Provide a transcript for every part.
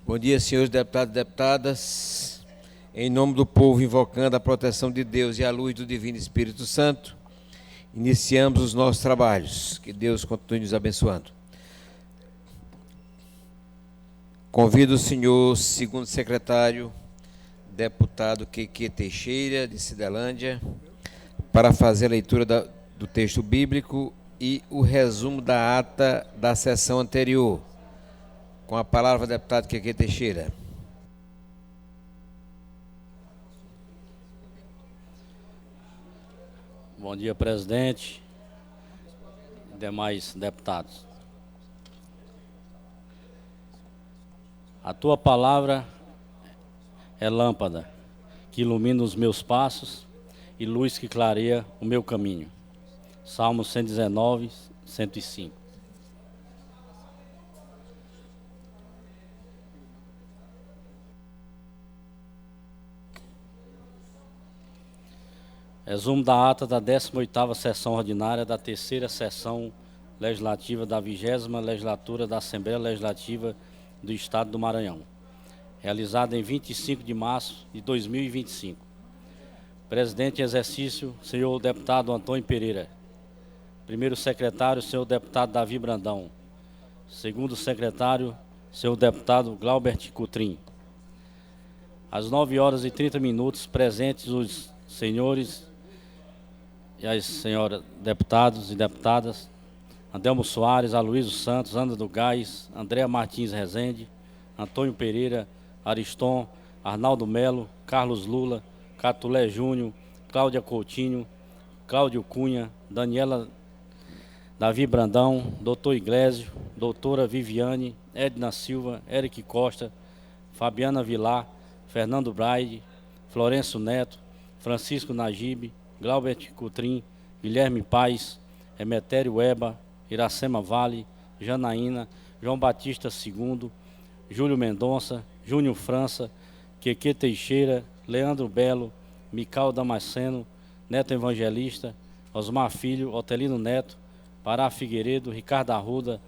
Bom dia, senhores deputados e deputadas. Em nome do povo, invocando a proteção de Deus e a luz do Divino Espírito Santo, iniciamos os nossos trabalhos. Que Deus continue nos abençoando. Convido o senhor segundo secretário, deputado Keke Teixeira, de Cidelândia, para fazer a leitura do texto bíblico e o resumo da ata da sessão anterior. Com a palavra, deputado Keke Teixeira. Bom dia, presidente e demais deputados. A tua palavra é lâmpada que ilumina os meus passos e luz que clareia o meu caminho. Salmo 119, 105. Resumo da ata da 18ª sessão ordinária da 3ª sessão legislativa da 20ª legislatura da Assembleia Legislativa do Estado do Maranhão, realizada em 25 de março de 2025. Presidente em exercício, senhor deputado Antônio Pereira. Primeiro secretário, senhor deputado Davi Brandão. Segundo secretário, senhor deputado Glaubert Cutrim. Às 9h30, presentes os senhores e as senhoras deputados e deputadas, Adelmo Soares, Aloysio Santos, Ana do Gás, Andréa Martins Rezende, Antônio Pereira, Ariston, Arnaldo Melo, Carlos Lula, Catulé Júnior, Cláudia Coutinho, Cláudio Cunha, Daniela Davi Brandão, doutor Iglesio, doutora Viviane, Edna Silva, Eric Costa, Fabiana Vilar, Fernando Braide, Florencio Neto, Francisco Najib, Glaubert Cutrim, Guilherme Paes, Emetério Eba, Iracema Vale, Janaína, João Batista II, Júlio Mendonça, Júnior França, Keke Teixeira, Leandro Belo, Mical Damasceno, Neto Evangelista, Osmar Filho, Otelino Neto, Pará Figueiredo, Ricardo Arruda,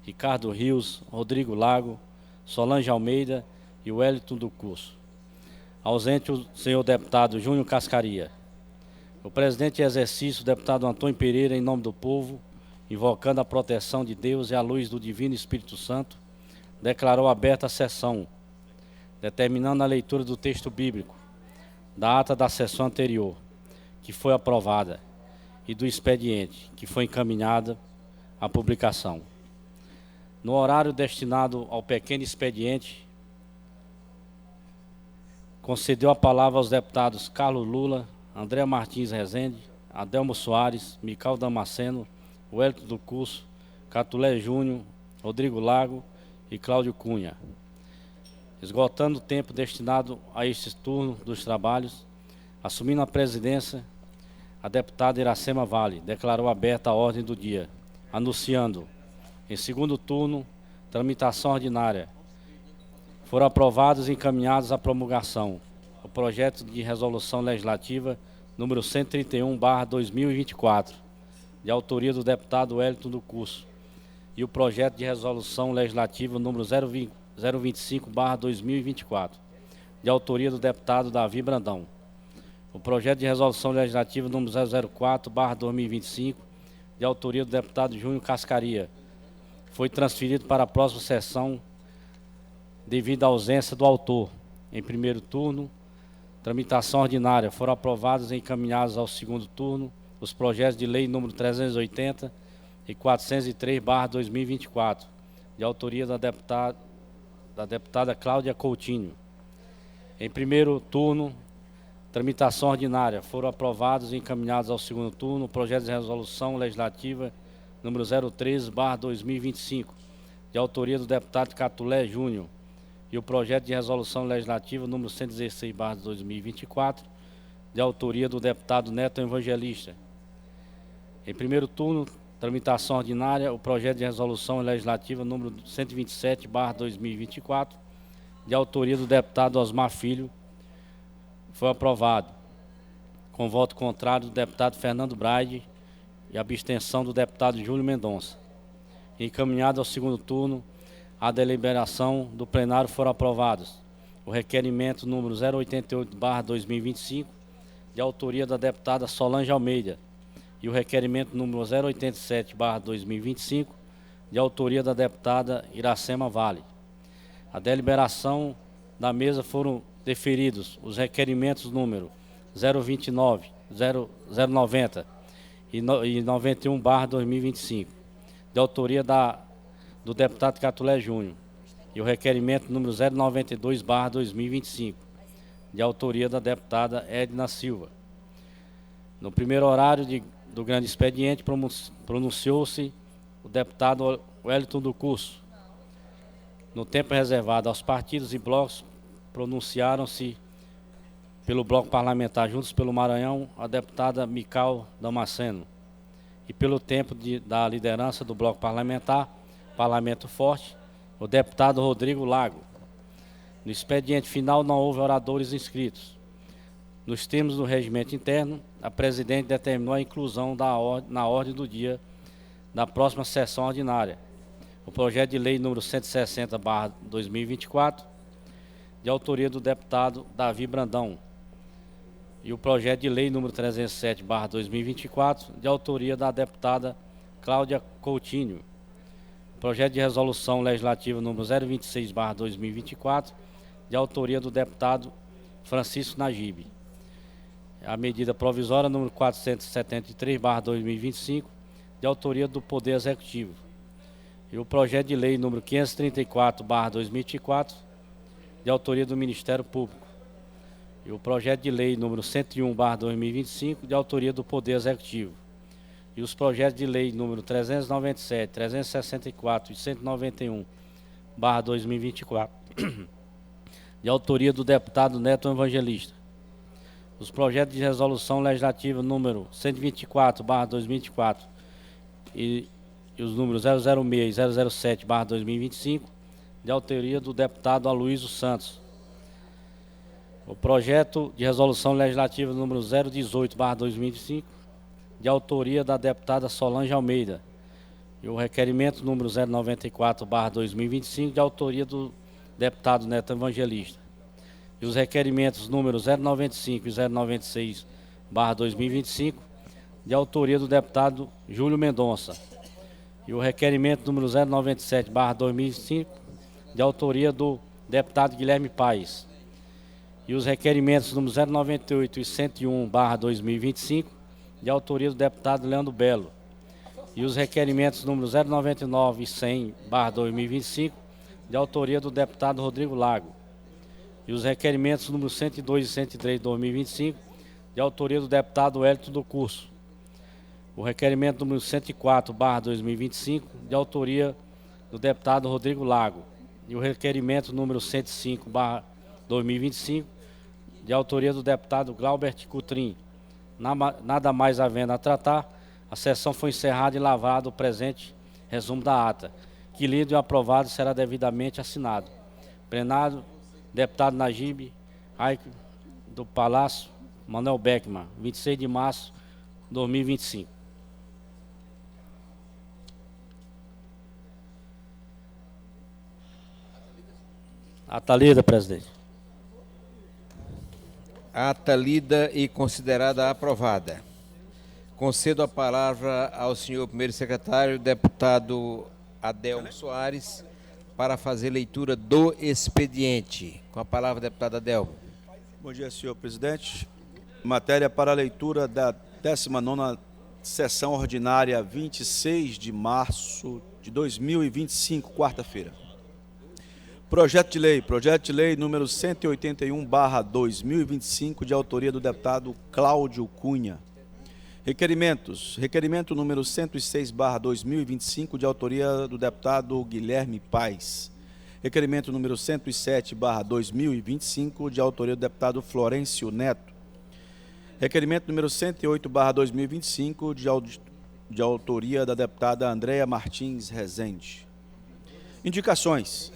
Ricardo Rios, Rodrigo Lago, Solange Almeida e Wellington do Curso. Ausente o senhor deputado Júnior Cascaria. O presidente em exercício, o deputado Antônio Pereira, em nome do povo, invocando a proteção de Deus e a luz do Divino Espírito Santo, declarou aberta a sessão, determinando a leitura do texto bíblico, da ata da sessão anterior, que foi aprovada, e do expediente, que foi encaminhada à publicação. No horário destinado ao pequeno expediente, concedeu a palavra aos deputados Carlos Lula, Andréa Martins Rezende, Adelmo Soares, Mical Damasceno, Wellington do Curso, Catulé Júnior, Rodrigo Lago e Cláudio Cunha. Esgotando o tempo destinado a este turno dos trabalhos, assumindo a presidência, a deputada Iracema Vale declarou aberta a ordem do dia, anunciando, em segundo turno, tramitação ordinária. Foram aprovados e encaminhados à promulgação o projeto de resolução legislativa número 131/2024, de autoria do deputado Wellington do Curso, e o projeto de resolução legislativa número 025/2024, de autoria do deputado Davi Brandão. O projeto de resolução legislativa número 004/2025, de autoria do deputado Júnior Cascaria, foi transferido para a próxima sessão devido à ausência do autor. Em primeiro turno, tramitação ordinária, foram aprovados e encaminhados ao segundo turno os projetos de lei número 380 e 403/2024, de autoria da deputada Cláudia Coutinho. Em primeiro turno, tramitação ordinária, foram aprovados e encaminhados ao segundo turno o projeto de resolução legislativa número 013/2025, de autoria do deputado Catulé Júnior, e o projeto de resolução legislativa número 116/2024, de autoria do deputado Neto Evangelista. Em primeiro turno, tramitação ordinária, o projeto de resolução legislativa número 127/2024, de autoria do deputado Osmar Filho, foi aprovado, com voto contrário do deputado Fernando Braide e abstenção do deputado Júlio Mendonça. Encaminhado ao segundo turno, à deliberação do plenário foram aprovados o requerimento número 088/2025, de autoria da deputada Solange Almeida, e o requerimento número 087/2025, de autoria da deputada Iracema Vale. A deliberação da mesa foram deferidos os requerimentos número 029, 090 e 91/2025, de autoria do deputado Catulé Júnior, e o requerimento número 092/2025, de autoria da deputada Edna Silva. No primeiro horário do grande expediente, pronunciou-se o deputado Wellington do Curso. No tempo reservado aos partidos e blocos, pronunciaram-se pelo bloco parlamentar Juntos pelo Maranhão a deputada Mical Damasceno, e pelo tempo da liderança do bloco parlamentar Parlamento Forte, o deputado Rodrigo Lago. No expediente final não houve oradores inscritos. Nos termos do regimento interno, a presidente determinou a inclusão na ordem do dia da próxima sessão ordinária o projeto de lei número 160/2024, de autoria do deputado Davi Brandão, e o projeto de lei número 307/2024, de autoria da deputada Cláudia Coutinho. Projeto de resolução legislativa número 026/2024, de autoria do deputado Francisco Najib. A medida provisória número 473/2025, de autoria do Poder Executivo. E o projeto de lei número 534/2024, de autoria do Ministério Público. E o projeto de lei número 101/2025, de autoria do Poder Executivo. E os projetos de lei número 397, 364 e 191/2024, de autoria do deputado Neto Evangelista. Os projetos de resolução legislativa número 124/2024 e os números 006 e 007/2025, de autoria do deputado Aloysio Santos. O projeto de resolução legislativa número 018/2025, de autoria da deputada Solange Almeida, e o requerimento número 094/2025, de autoria do deputado Neto Evangelista. E os requerimentos números 095 e 096/2025, de autoria do deputado Júlio Mendonça. E o requerimento número 097/2025, de autoria do deputado Guilherme Paes. E os requerimentos números 098 e 101/2025, de autoria do deputado Leandro Belo. E os requerimentos números 099 e 100/2025, de autoria do deputado Rodrigo Lago. E os requerimentos números 102 e 103/2025, de autoria do deputado Wellington do Curso. O requerimento número 104/2025, de autoria do deputado Rodrigo Lago. E o requerimento número 105/2025, de autoria do deputado Glaubert Coutrin. Nada mais havendo a tratar, a sessão foi encerrada e lavrado o presente resumo da ata, que lido e aprovado será devidamente assinado. Plenário, deputado Najib Aik do Palácio, Manuel Beckman, 26 de março de 2025. Ata lida, presidente. Ata lida e considerada aprovada. Concedo a palavra ao senhor primeiro secretário, deputado Adelmo Soares, para fazer leitura do expediente. Com a palavra, deputado Adelmo. Bom dia, senhor presidente. Matéria para leitura da 19ª sessão ordinária, 26 de março de 2025, quarta-feira. Projeto de lei número 181/2025, de autoria do deputado Cláudio Cunha. Requerimento número 106/2025, de autoria do deputado Guilherme Paes. Requerimento número 107/2025, de autoria do deputado Florencio Neto. Requerimento número 108/2025, de autoria da deputada Andréa Martins Rezende. Indicações.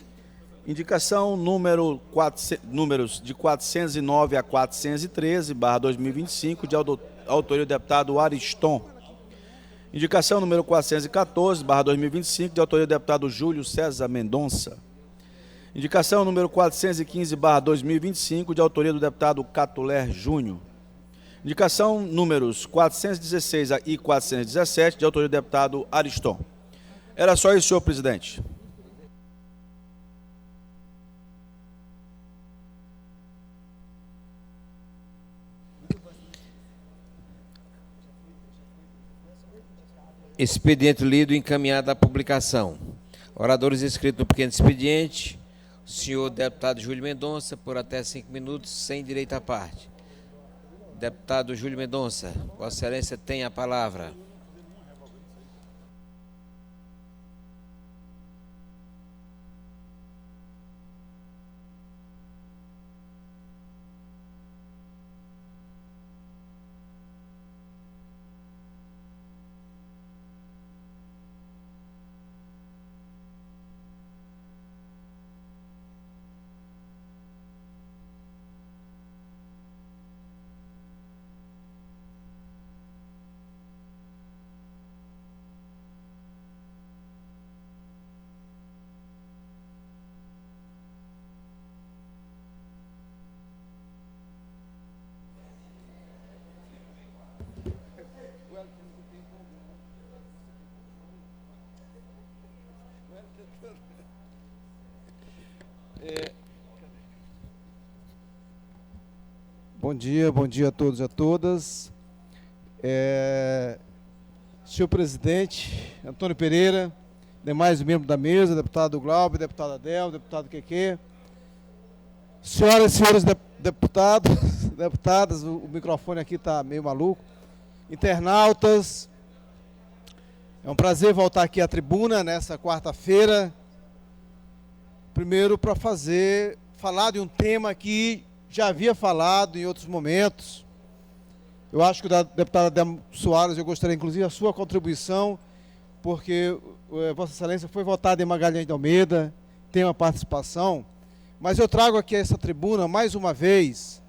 Indicação números de 409 a 413/2025, de autoria do deputado Ariston. Indicação número 414/2025, de autoria do deputado Júlio César Mendonça. Indicação número 415/2025, de autoria do deputado Catuler Júnior. Indicação números 416 e 417, de autoria do deputado Ariston. Era só isso, senhor presidente. Expediente lido e encaminhado à publicação. Oradores inscritos no pequeno expediente. O senhor deputado Júlio Mendonça, por até 5 minutos, sem direito à parte. Deputado Júlio Mendonça, Vossa Excelência tem a palavra. Bom dia a todos e a todas. Senhor presidente, Antônio Pereira, demais membros da mesa, deputado Glauber, deputado Adel, deputado Queque, senhoras e senhores deputados, deputadas, o microfone aqui está meio maluco, internautas, é um prazer voltar aqui à tribuna nessa quarta-feira, primeiro para falar de um tema que já havia falado em outros momentos. Eu acho que o deputado Adel Soares, eu gostaria inclusive a sua contribuição, porque Vossa Excelência foi votado em Magalhães de Almeida, tem uma participação, mas eu trago aqui a essa tribuna, mais uma vez,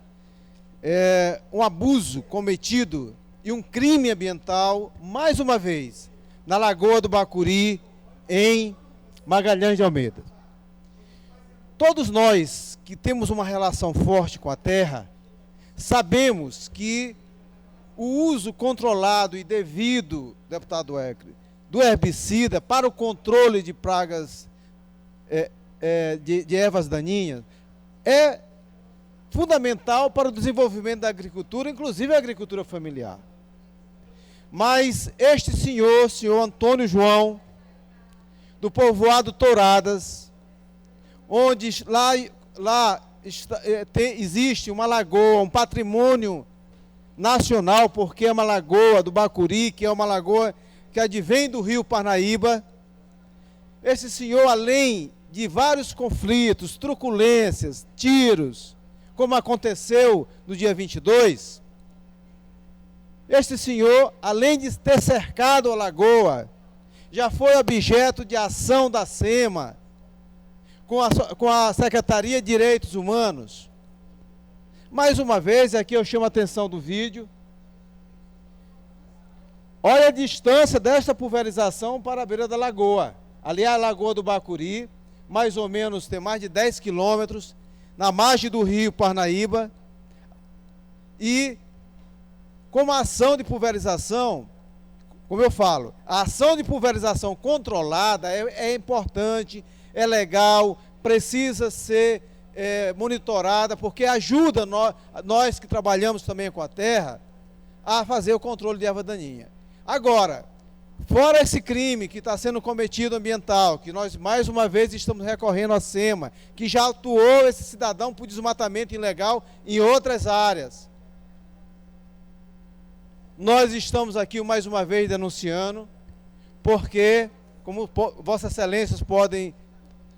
um abuso cometido e um crime ambiental, mais uma vez, na Lagoa do Bacuri, em Magalhães de Almeida. Todos nós que temos uma relação forte com a terra, sabemos que o uso controlado e devido, deputado Ecre, do herbicida para o controle de pragas de ervas daninhas é fundamental para o desenvolvimento da agricultura, inclusive a agricultura familiar. Mas este senhor Antônio João, do povoado Touradas, onde existe uma lagoa, um patrimônio nacional, porque é uma lagoa do Bacuri, que é uma lagoa que advém do rio Parnaíba. Esse senhor, além de vários conflitos, truculências, tiros, como aconteceu no dia 22, este senhor, além de ter cercado a lagoa, já foi objeto de ação da SEMA, com a Secretaria de Direitos Humanos. Mais uma vez, aqui eu chamo a atenção do vídeo. Olha a distância desta pulverização para a beira da lagoa. Ali é a Lagoa do Bacuri, mais ou menos, tem mais de 10 quilômetros, na margem do rio Parnaíba. E, como a ação de pulverização, como eu falo, a ação de pulverização controlada é importante, é legal, precisa ser monitorada, porque ajuda nós que trabalhamos também com a terra a fazer o controle de erva daninha. Agora, fora esse crime que está sendo cometido ambiental, que nós mais uma vez estamos recorrendo à SEMA, que já atuou esse cidadão por desmatamento ilegal em outras áreas. Nós estamos aqui mais uma vez denunciando, porque, como Vossas Excelências podem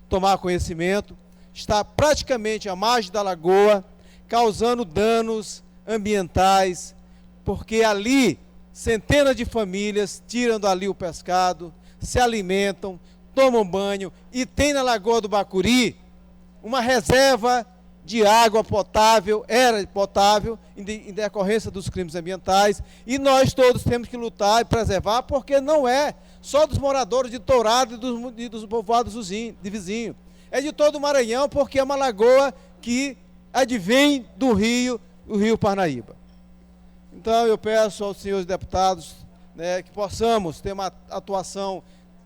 tomar conhecimento, está praticamente à margem da lagoa, causando danos ambientais, porque ali centenas de famílias tiram dali o pescado, se alimentam, tomam banho, e tem na Lagoa do Bacuri uma reserva de água potável, era potável, em decorrência dos crimes ambientais, e nós todos temos que lutar e preservar, porque não é só dos moradores de Tourado e dos povoados de vizinho, é de todo o Maranhão, porque é uma lagoa que advém do rio Parnaíba. Então eu peço aos senhores deputados, né, que possamos ter uma atuação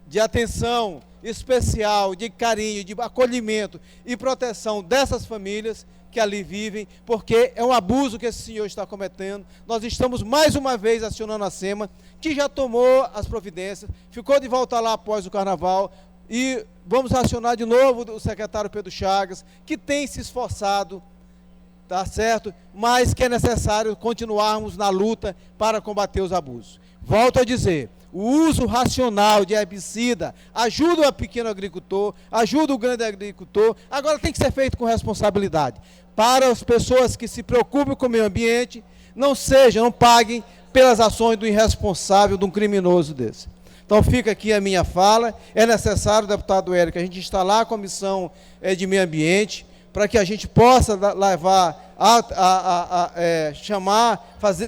de atenção especial, de carinho, de acolhimento e proteção dessas famílias que ali vivem, porque é um abuso que esse senhor está cometendo. Nós estamos mais uma vez acionando a SEMA, que já tomou as providências, ficou de volta lá após o carnaval, e vamos acionar de novo o secretário Pedro Chagas, que tem se esforçado, tá certo? Mas que é necessário continuarmos na luta para combater os abusos. Volto a dizer, o uso racional de herbicida ajuda o pequeno agricultor, ajuda o grande agricultor, agora tem que ser feito com responsabilidade. Para as pessoas que se preocupem com o meio ambiente, não paguem pelas ações do irresponsável, de um criminoso desse. Então fica aqui a minha fala, é necessário, deputado Hélio, que a gente instalar a comissão de meio ambiente, para que a gente possa levar,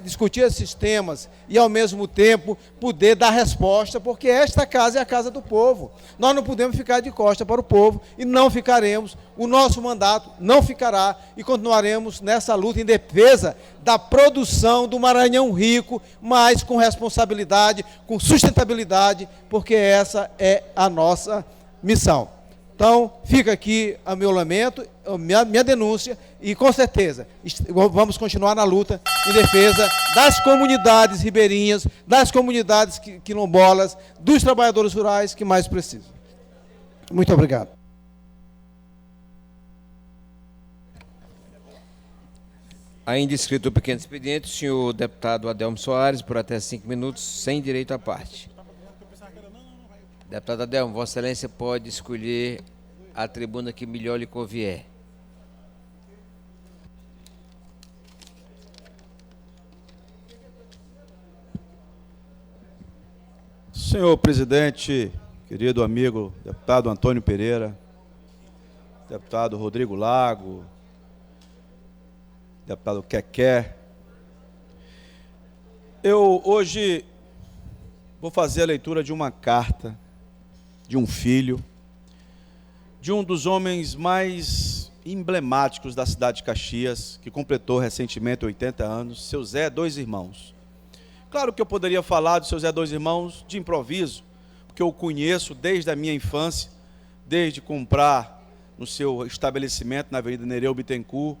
discutir esses temas e, ao mesmo tempo, poder dar resposta, porque esta casa é a casa do povo. Nós não podemos ficar de costa para o povo e não ficaremos, o nosso mandato não ficará e continuaremos nessa luta em defesa da produção do Maranhão rico, mas com responsabilidade, com sustentabilidade, porque essa é a nossa missão. Então, fica aqui o meu lamento, minha denúncia, e com certeza vamos continuar na luta em defesa das comunidades ribeirinhas, das comunidades quilombolas, dos trabalhadores rurais que mais precisam. Muito obrigado. Ainda escrito o pequeno expediente, o senhor deputado Adelmo Soares, por até 5 minutos, sem direito à parte. Deputado Adelmo, Vossa Excelência pode escolher a tribuna que melhor lhe convier. Senhor presidente, querido amigo, deputado Antônio Pereira, deputado Rodrigo Lago, deputado Quequé, eu hoje vou fazer a leitura de uma carta de um filho, de um dos homens mais emblemáticos da cidade de Caxias, que completou recentemente 80 anos, seu Zé Dois Irmãos. Claro que eu poderia falar do seu Zé Dois Irmãos de improviso, porque eu o conheço desde a minha infância, desde comprar no seu estabelecimento na Avenida Nereu Bittencourt,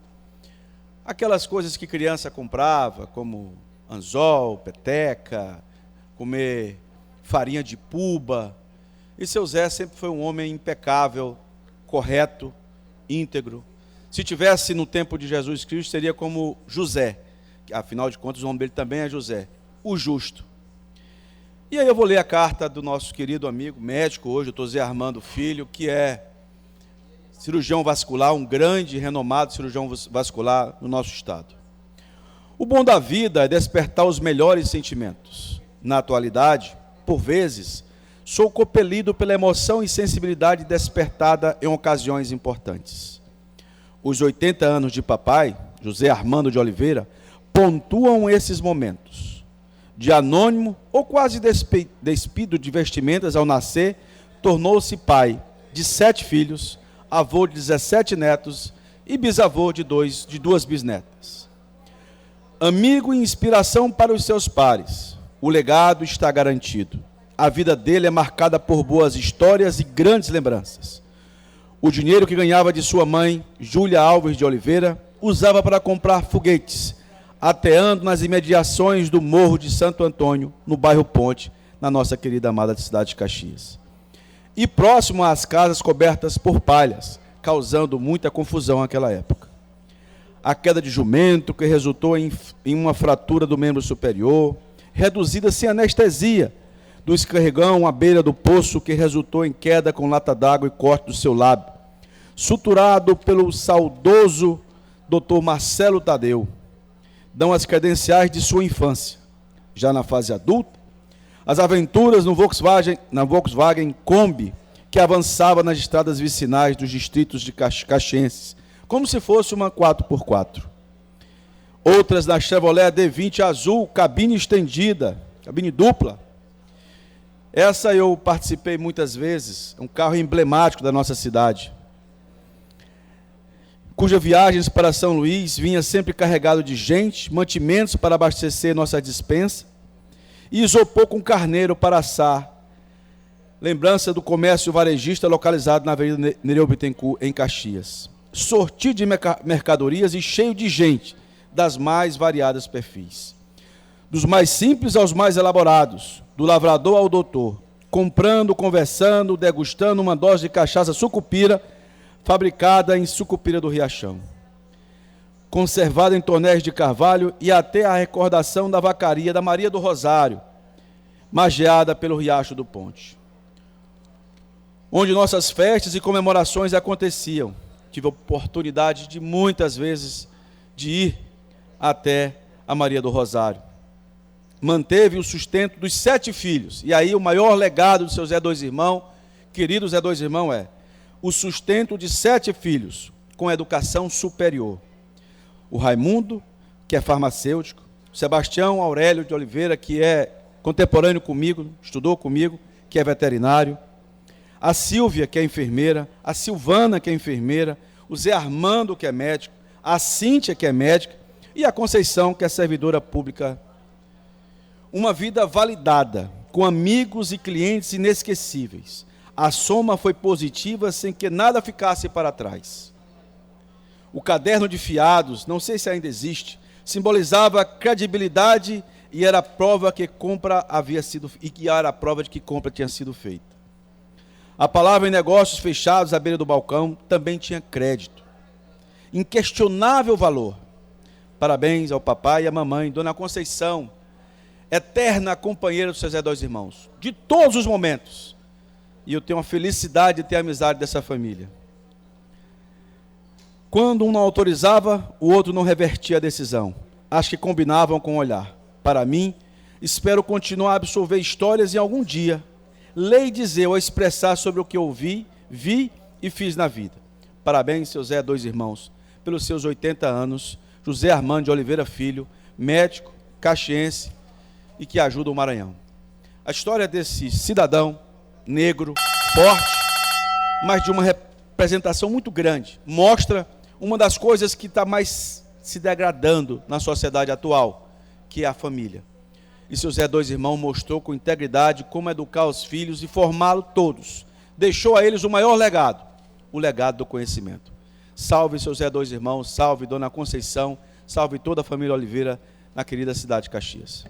aquelas coisas que criança comprava, como anzol, peteca, comer farinha de puba. E seu Zé sempre foi um homem impecável, correto, íntegro. Se tivesse no tempo de Jesus Cristo, seria como José, que, afinal de contas o nome dele também é José, o justo. E aí eu vou ler a carta do nosso querido amigo, médico hoje, o Dr. Zé Armando Filho, que é cirurgião vascular, um grande, renomado cirurgião vascular no nosso estado. O bom da vida é despertar os melhores sentimentos. Na atualidade, por vezes, sou compelido pela emoção e sensibilidade despertada em ocasiões importantes. Os 80 anos de papai, José Armando de Oliveira, pontuam esses momentos. De anônimo ou quase despido de vestimentas ao nascer, tornou-se pai de 7 filhos, avô de 17 netos e bisavô de 2 bisnetas. Amigo e inspiração para os seus pares, o legado está garantido. A vida dele é marcada por boas histórias e grandes lembranças. O dinheiro que ganhava de sua mãe, Júlia Alves de Oliveira, usava para comprar foguetes, ateando nas imediações do Morro de Santo Antônio, no bairro Ponte, na nossa querida amada cidade de Caxias. E próximo às casas cobertas por palhas, causando muita confusão naquela época. A queda de jumento, que resultou em uma fratura do membro superior, reduzida sem anestesia, do escorregão à beira do poço, que resultou em queda com lata d'água e corte do seu lábio, suturado pelo saudoso Dr. Marcelo Tadeu, dão as credenciais de sua infância. Já na fase adulta, as aventuras na Volkswagen Kombi, que avançava nas estradas vicinais dos distritos de caxienses, como se fosse uma 4x4. Outras na Chevrolet D20 azul, cabine estendida, cabine dupla. Essa eu participei muitas vezes, é um carro emblemático da nossa cidade, cuja viagens para São Luís vinha sempre carregado de gente, mantimentos para abastecer nossa despensa e isopor com carneiro para assar. Lembrança do comércio varejista localizado na Avenida Nereu Bittencourt, em Caxias. Sortido de mercadorias e cheio de gente, das mais variadas perfis. Dos mais simples aos mais elaborados, do lavrador ao doutor, comprando, conversando, degustando uma dose de cachaça sucupira, fabricada em Sucupira do Riachão, conservada em tonéis de carvalho, e até a recordação da vacaria da Maria do Rosário, magiada pelo Riacho do Ponte, onde nossas festas e comemorações aconteciam. Tive a oportunidade de muitas vezes de ir até a Maria do Rosário. Manteve o sustento dos 7 filhos, e aí o maior legado do seu Zé Dois Irmãos, querido Zé Dois Irmãos, é o sustento de 7 filhos com educação superior. O Raimundo, que é farmacêutico, o Sebastião Aurélio de Oliveira, que é contemporâneo comigo, estudou comigo, que é veterinário, a Sílvia, que é enfermeira, a Silvana, que é enfermeira, o Zé Armando, que é médico, a Cíntia, que é médica, e a Conceição, que é servidora pública. Uma vida validada, com amigos e clientes inesquecíveis. A soma foi positiva, sem que nada ficasse para trás. O caderno de fiados, não sei se ainda existe, simbolizava credibilidade e era a prova que compra havia sido, e que era a prova de que compra tinha sido feita. A palavra em negócios fechados à beira do balcão também tinha crédito. Inquestionável valor. Parabéns ao papai e à mamãe, Dona Conceição, eterna companheira dos seus Zé Dois Irmãos, de todos os momentos. E eu tenho a felicidade de ter a amizade dessa família. Quando um não autorizava, o outro não revertia a decisão. Acho que combinavam com o olhar. Para mim, espero continuar a absorver histórias e algum dia ler e dizer ou expressar sobre o que ouvi, vi e fiz na vida. Parabéns, seu Zé Dois Irmãos, pelos seus 80 anos, José Armando de Oliveira Filho, médico, caxiense e que ajuda o Maranhão. A história desse cidadão negro, forte, mas de uma representação muito grande, mostra uma das coisas que está mais se degradando na sociedade atual, que é a família. E seu Zé Dois Irmãos mostrou com integridade como educar os filhos e formá-los todos. Deixou a eles o maior legado, o legado do conhecimento. Salve seu Zé Dois Irmãos, salve Dona Conceição, salve toda a família Oliveira na querida cidade de Caxias.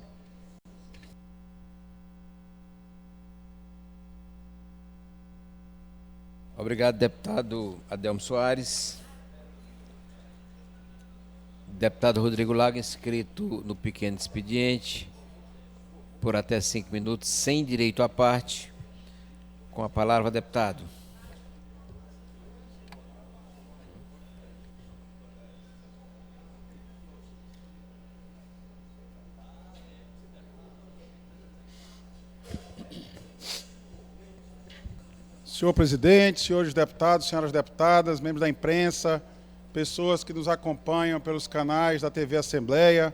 Obrigado, deputado Adelmo Soares. Deputado Rodrigo Lago, inscrito no pequeno expediente, por até 5 minutos, sem direito à parte. Com a palavra, deputado. Senhor presidente, senhores deputados, senhoras deputadas, membros da imprensa, pessoas que nos acompanham pelos canais da TV Assembleia,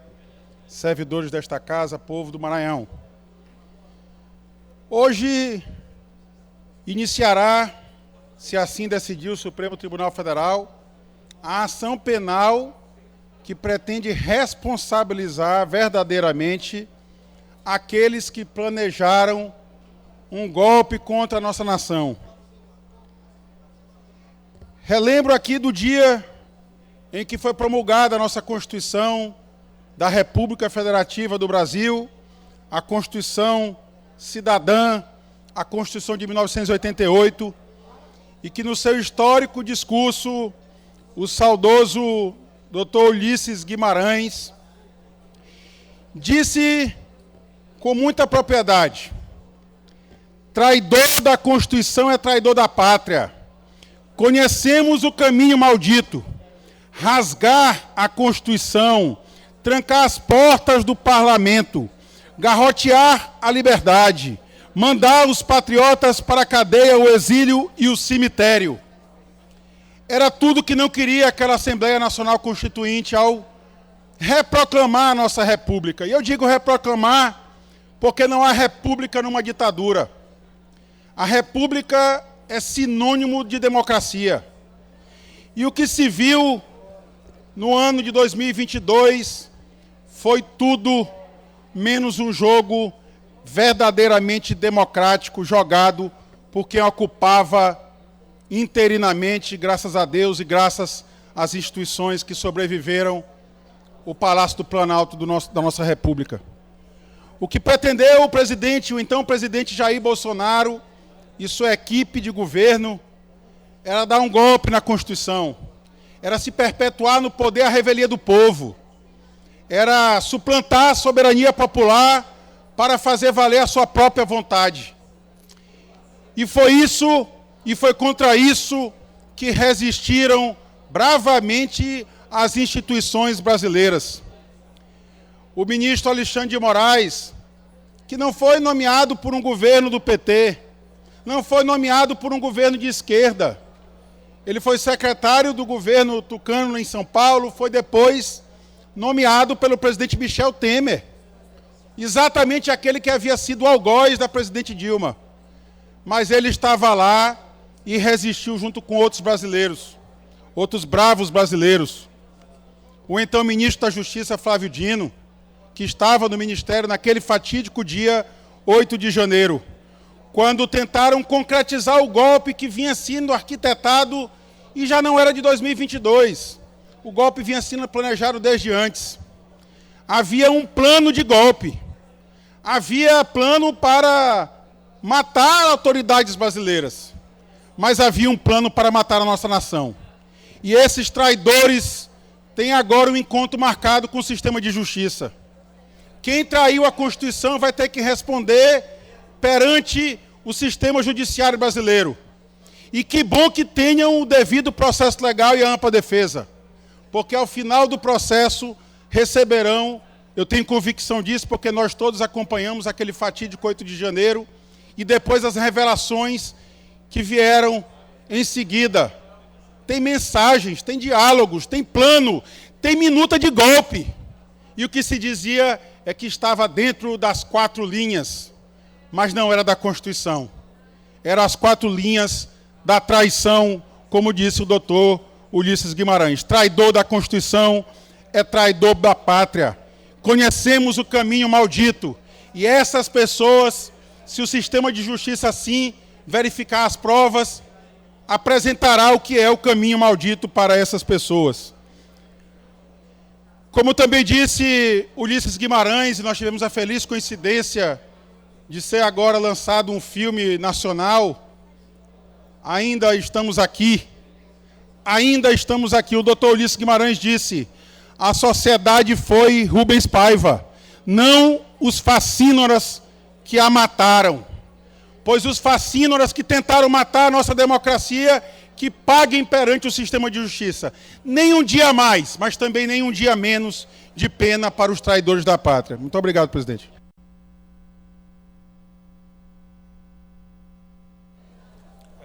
servidores desta casa, povo do Maranhão. Hoje iniciará, se assim decidir o Supremo Tribunal Federal, a ação penal que pretende responsabilizar verdadeiramente aqueles que planejaram um golpe contra a nossa nação. Relembro aqui do dia em que foi promulgada a nossa Constituição da República Federativa do Brasil, a Constituição Cidadã, a Constituição de 1988, e que no seu histórico discurso, o saudoso Dr. Ulisses Guimarães disse com muita propriedade: traidor da Constituição é traidor da pátria. Conhecemos o caminho maldito: rasgar a Constituição, trancar as portas do parlamento, garrotear a liberdade, mandar os patriotas para a cadeia, o exílio e o cemitério. era tudo que não queria aquela Assembleia Nacional Constituinte ao reproclamar a nossa república. E eu digo reproclamar porque não há república numa ditadura. A república é sinônimo de democracia. E o que se viu no ano de 2022 foi tudo menos um jogo verdadeiramente democrático jogado por quem ocupava interinamente, graças a Deus e graças às instituições que sobreviveram, o Palácio do Planalto da nossa República. O que pretendeu o presidente, o então presidente Jair Bolsonaro e sua equipe de governo, era dar um golpe na Constituição, era se perpetuar no poder à revelia do povo, era suplantar a soberania popular para fazer valer a sua própria vontade. E foi isso, e foi contra isso que resistiram bravamente as instituições brasileiras. O ministro Alexandre de Moraes, que não foi nomeado por um governo do PT, não foi nomeado por um governo de esquerda, ele foi secretário do governo tucano em São Paulo, foi depois nomeado pelo presidente Michel Temer, exatamente aquele que havia sido o algoz da presidente Dilma. Mas ele estava lá e resistiu junto com outros brasileiros, outros bravos brasileiros. O então ministro da Justiça, Flávio Dino, que estava no ministério naquele fatídico dia 8 de janeiro, quando tentaram concretizar o golpe que vinha sendo arquitetado e já não era de 2022. O golpe vinha sendo planejado desde antes. Havia um plano de golpe. Havia plano para matar autoridades brasileiras. Mas havia um plano para matar a nossa nação. E esses traidores têm agora um encontro marcado com o sistema de justiça. Quem traiu a Constituição vai ter que responder perante o sistema judiciário brasileiro. E que bom que tenham o devido processo legal e a ampla defesa. Porque ao final do processo receberão, eu tenho convicção disso, porque nós todos acompanhamos aquele fatídico 8 de janeiro, e depois as revelações que vieram em seguida. Tem mensagens, tem diálogos, tem plano, tem minuta de golpe. E o que se dizia é que estava dentro das 4 linhas, mas não era da Constituição. Eram as 4 linhas da traição, como disse o doutor Ulisses Guimarães. Traidor da Constituição é traidor da pátria. Conhecemos o caminho maldito. E essas pessoas, se o sistema de justiça assim verificar as provas, apresentará o que é o caminho maldito para essas pessoas. Como também disse Ulisses Guimarães, e nós tivemos a feliz coincidência de ser agora lançado um filme nacional, ainda estamos aqui. O doutor Ulisses Guimarães disse: a sociedade foi Rubens Paiva, não os facínoras que a mataram. Pois os facínoras que tentaram matar a nossa democracia, que paguem perante o sistema de justiça. Nem um dia mais, mas também nem um dia menos de pena para os traidores da pátria. Muito obrigado, presidente.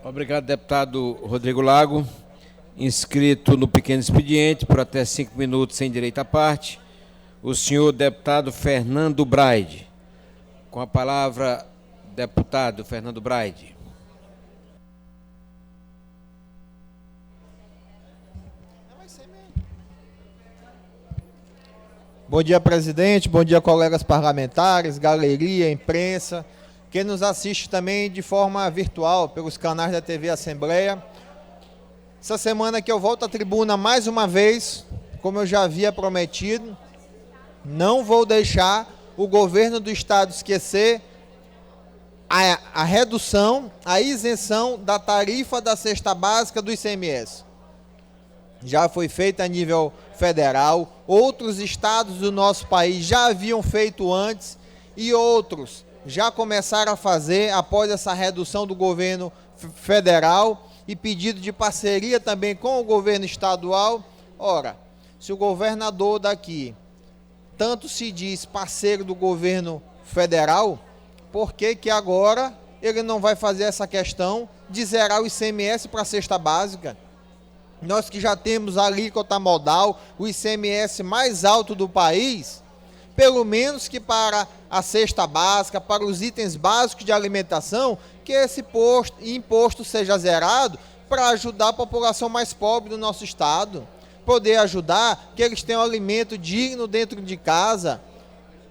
Obrigado, deputado Rodrigo Lago. Inscrito no pequeno expediente, por até 5 minutos, sem direito à parte, o senhor deputado Fernando Braide. Com a palavra, deputado Fernando Braide. Bom dia, presidente. Bom dia, colegas parlamentares, galeria, imprensa, quem nos assiste também de forma virtual pelos canais da TV Assembleia. Essa semana que eu volto à tribuna mais uma vez, como eu já havia prometido, não vou deixar o governo do estado esquecer a redução, a isenção da tarifa da cesta básica do ICMS. Já foi feita a nível federal, outros estados do nosso país já haviam feito antes e outros já começaram a fazer após essa redução do governo federal e pedido de parceria também com o governo estadual. Ora, se o governador daqui tanto se diz parceiro do governo federal, por que que agora ele não vai fazer essa questão de zerar o ICMS para a cesta básica? nós que já temos a alíquota modal, o ICMS mais alto do país, pelo menos que para a cesta básica, para os itens básicos de alimentação, que esse imposto seja zerado para ajudar a população mais pobre do nosso estado, poder ajudar que eles tenham alimento digno dentro de casa.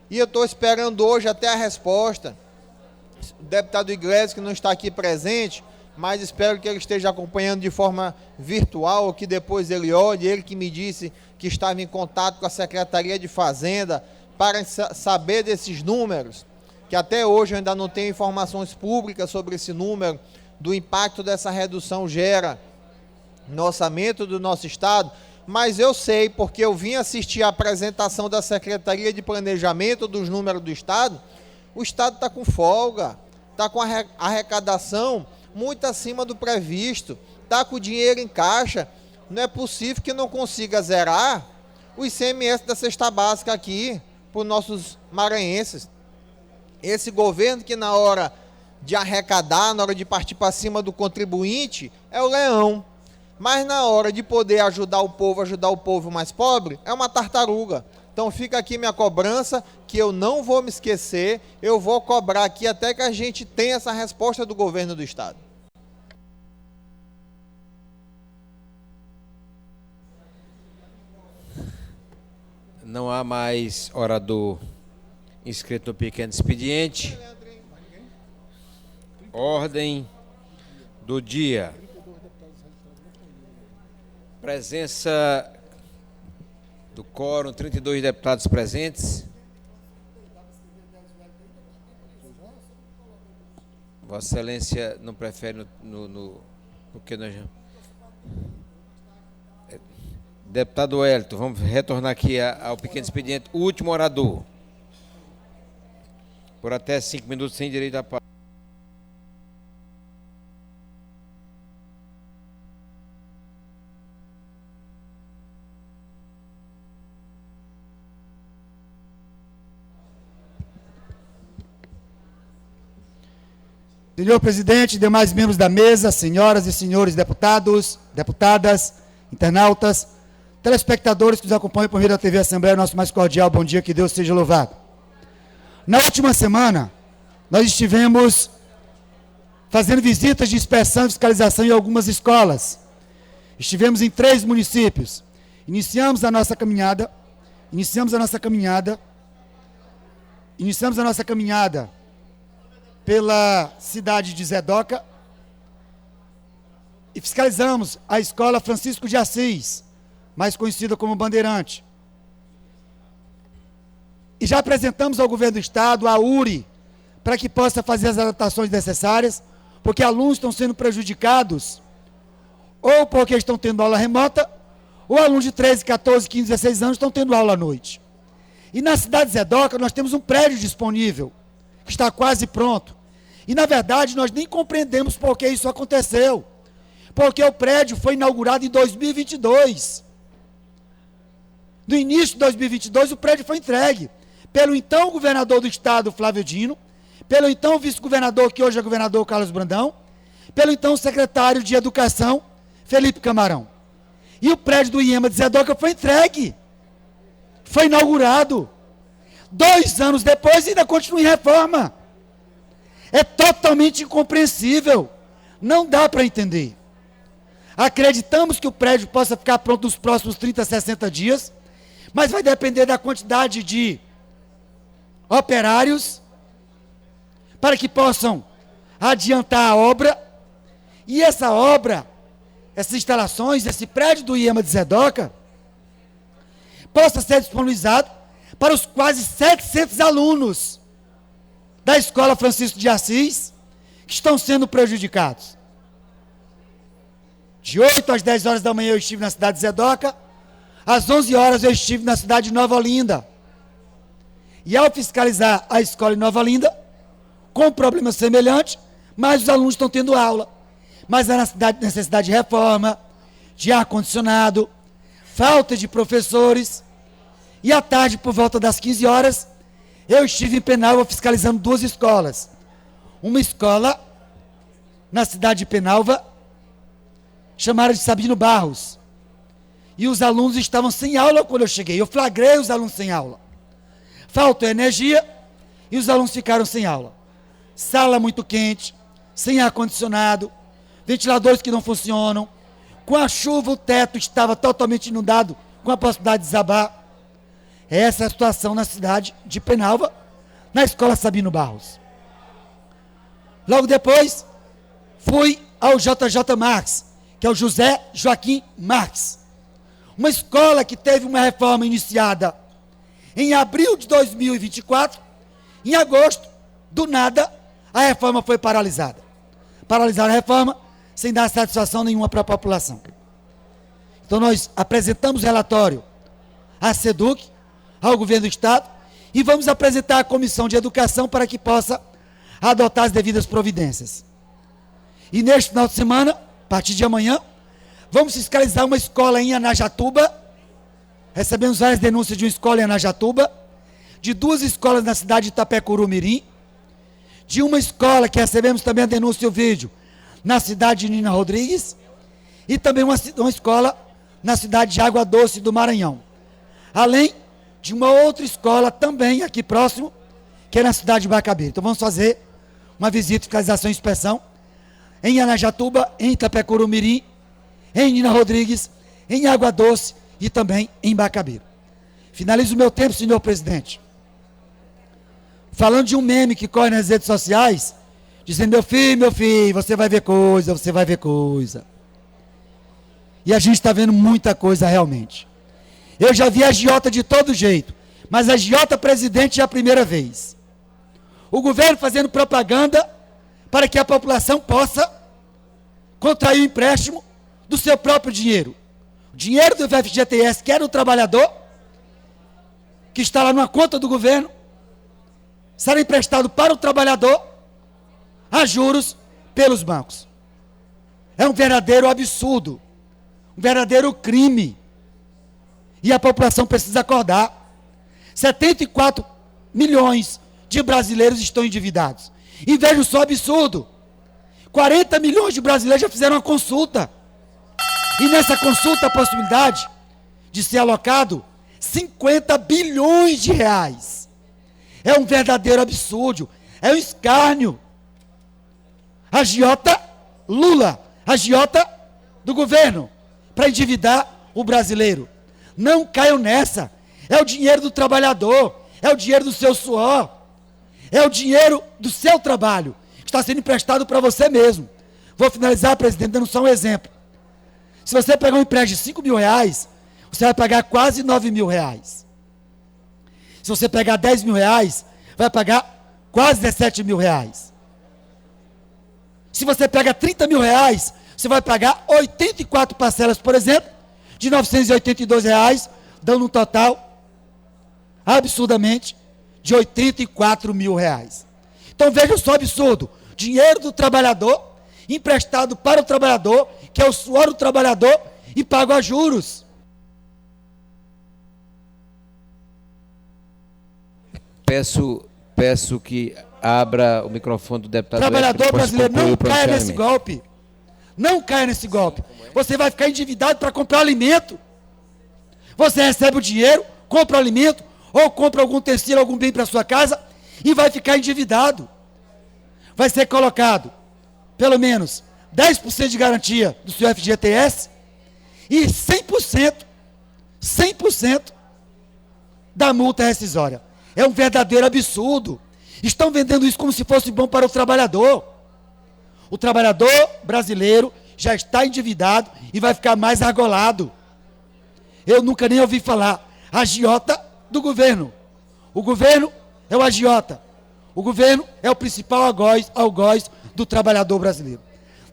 E eu estou esperando hoje até a resposta. O deputado Iglesias, que não está aqui presente, mas espero que ele esteja acompanhando de forma virtual, ou que depois ele olhe, ele que me disse que estava em contato com a Secretaria de Fazenda para saber desses números, que até hoje eu ainda não tenho informações públicas sobre esse número, do impacto dessa redução gera no orçamento do nosso estado, mas eu sei, porque eu vim assistir a apresentação da Secretaria de Planejamento dos números do estado, o estado está com folga, está com a arrecadação muito acima do previsto, está com o dinheiro em caixa. Não é possível que não consiga zerar o ICMS da cesta básica aqui para os nossos maranhenses. Esse governo que na hora de arrecadar, na hora de partir para cima do contribuinte, é o leão. Mas na hora de poder ajudar o povo mais pobre, é uma tartaruga. Então fica aqui minha cobrança, que eu não vou me esquecer, eu vou cobrar aqui até que a gente tenha essa resposta do governo do estado. Não há mais orador inscrito no pequeno expediente. Ordem do dia. Presença do quórum, 32 deputados presentes. Vossa Excelência não prefere porque nós... Deputado Wellington, vamos retornar aqui ao pequeno expediente. O último orador. Por até 5 minutos, sem direito à palavra. Senhor presidente, demais membros da mesa, senhoras e senhores deputados, deputadas, internautas, telespectadores que nos acompanham por meio da TV Assembleia, nosso mais cordial bom dia, que Deus seja louvado. Na última semana, nós estivemos fazendo visitas de inspeção e fiscalização em algumas escolas. Estivemos em 3 municípios. Iniciamos a nossa caminhada pela cidade de Zedoca e fiscalizamos a escola Francisco de Assis, mais conhecida como Bandeirante. E já apresentamos ao governo do estado, à URI, para que possa fazer as adaptações necessárias, porque alunos estão sendo prejudicados, ou porque estão tendo aula remota, ou alunos de 13, 14, 15, 16 anos estão tendo aula à noite. E na cidade de Zedoca nós temos um prédio disponível, que está quase pronto. E, na verdade, nós nem compreendemos por que isso aconteceu. Porque o prédio foi inaugurado em 2022. No início de 2022, o prédio foi entregue pelo então governador do estado, Flávio Dino, pelo então vice-governador, que hoje é governador, Carlos Brandão, pelo então secretário de Educação, Felipe Camarão. E o prédio do IEMA de Zedoca foi entregue. Foi inaugurado. 2 anos depois, ainda continua em reforma. É totalmente incompreensível. Não dá para entender. Acreditamos que o prédio possa ficar pronto nos próximos 30, 60 dias, mas vai depender da quantidade de operários para que possam adiantar a obra. E essa obra, essas instalações, esse prédio do IEMA de Zedoca, possa ser disponibilizado para os quase 700 alunos da Escola Francisco de Assis, que estão sendo prejudicados. De 8 às 10 horas da manhã eu estive na cidade de Zedoca, às 11 horas eu estive na cidade de Nova Olinda. E ao fiscalizar a escola em Nova Olinda, com um problema semelhante, mas os alunos estão tendo aula. Mas há necessidade de reforma, de ar-condicionado, falta de professores. E à tarde, por volta das 15 horas, eu estive em Penalva fiscalizando 2 escolas. Uma escola na cidade de Penalva, chamada de Sabino Barros, e os alunos estavam sem aula quando eu cheguei. Eu flagrei os alunos sem aula. Faltou energia e os alunos ficaram sem aula. Sala muito quente, sem ar-condicionado, ventiladores que não funcionam. Com a chuva, o teto estava totalmente inundado, com a possibilidade de desabar. Essa é a situação na cidade de Penalva, na escola Sabino Barros. Logo depois, fui ao JJ Marques, que é o José Joaquim Marques. Uma escola que teve uma reforma iniciada em abril de 2024. Em agosto, do nada, a reforma foi paralisada. Paralisaram a reforma sem dar satisfação nenhuma para a população. Então nós apresentamos relatório à SEDUC, ao governo do Estado, e vamos apresentar à Comissão de Educação para que possa adotar as devidas providências. E neste final de semana, a partir de amanhã, vamos fiscalizar uma escola em Anajatuba. Recebemos várias denúncias de uma escola em Anajatuba, de 2 escolas na cidade de Itapecuru-Mirim, de uma escola que recebemos também a denúncia e o vídeo na cidade de Nina Rodrigues, e também uma escola na cidade de Água Doce do Maranhão. Além de uma outra escola também aqui próximo, que é na cidade de Bacabeira. Então vamos fazer uma visita, fiscalização e inspeção em Anajatuba, em Itapecuru-Mirim, em Nina Rodrigues, em Água Doce e também em Bacabeira. Finalizo o meu tempo, senhor presidente, falando de um meme que corre nas redes sociais, dizendo: meu filho, você vai ver coisa, você vai ver coisa. E a gente está vendo muita coisa realmente. Eu já vi agiota de todo jeito, mas agiota presidente é a primeira vez. O governo fazendo propaganda para que a população possa contrair o empréstimo do seu próprio dinheiro. O dinheiro do FGTS, que era do trabalhador, que está lá numa conta do governo, será emprestado para o trabalhador a juros pelos bancos. É um verdadeiro absurdo, um verdadeiro crime. E a população precisa acordar. 74 milhões de brasileiros estão endividados. E veja só o absurdo. 40 milhões de brasileiros já fizeram uma consulta. E nessa consulta a possibilidade de ser alocado 50 bilhões de reais. É um verdadeiro absurdo. É um escárnio. Agiota Lula, agiota do governo, para endividar o brasileiro. Não caiam nessa. É o dinheiro do trabalhador, é o dinheiro do seu suor, é o dinheiro do seu trabalho, que está sendo emprestado para você mesmo. Vou finalizar, presidente, dando só um exemplo. Se você pegar um empréstimo de 5 mil reais, você vai pagar quase 9 mil reais. Se você pegar 10 mil reais, vai pagar quase 17 mil reais. Se você pega 30 mil reais, você vai pagar 84 parcelas, por exemplo, de 982 reais, dando um total, absurdamente, de 84 mil reais. Então veja só o absurdo. Dinheiro do trabalhador, emprestado para o trabalhador, que é o suor do trabalhador, e pago a juros. Peço que abra o microfone do deputado. Trabalhador brasileiro, não caia nesse golpe. Não caia nesse golpe. Você vai ficar endividado para comprar alimento. Você recebe o dinheiro, compra o alimento, ou compra algum tecido, algum bem para sua casa, e vai ficar endividado. Vai ser colocado, pelo menos, 10% de garantia do seu FGTS e 100% da multa rescisória. É um verdadeiro absurdo. Estão vendendo isso como se fosse bom para o trabalhador. O trabalhador brasileiro já está endividado e vai ficar mais argolado. Eu nunca nem ouvi falar. Agiota do governo. O governo é o agiota. O governo é o principal algoz do trabalhador brasileiro.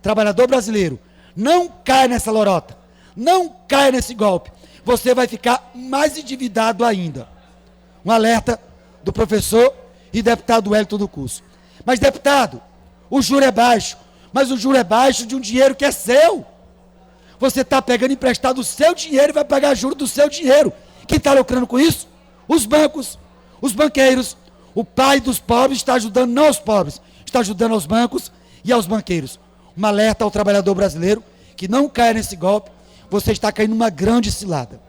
Trabalhador brasileiro, não caia nessa lorota. Não caia nesse golpe. Você vai ficar mais endividado ainda. Um alerta do professor e deputado Wellington do Curso. Mas, deputado, o juro é baixo. Mas o juro é baixo de um dinheiro que é seu. Você está pegando emprestado o seu dinheiro e vai pagar juro do seu dinheiro. Quem está lucrando com isso? Os bancos, os banqueiros. O pai dos pobres está ajudando, não aos pobres, está ajudando aos bancos e aos banqueiros. Um alerta ao trabalhador brasileiro que não caia nesse golpe. você está caindo numa grande cilada.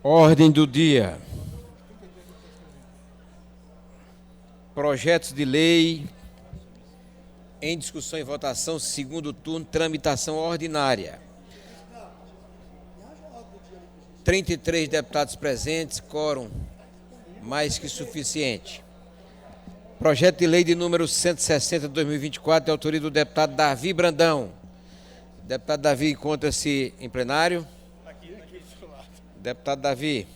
Ordem do dia. Projetos de lei em discussão e votação, segundo turno, tramitação ordinária. 33 deputados presentes, quórum mais que suficiente. Projeto de lei de número 160 de 2024, de autoria do deputado Davi Brandão. O deputado Davi encontra-se em plenário. Deputado Davi,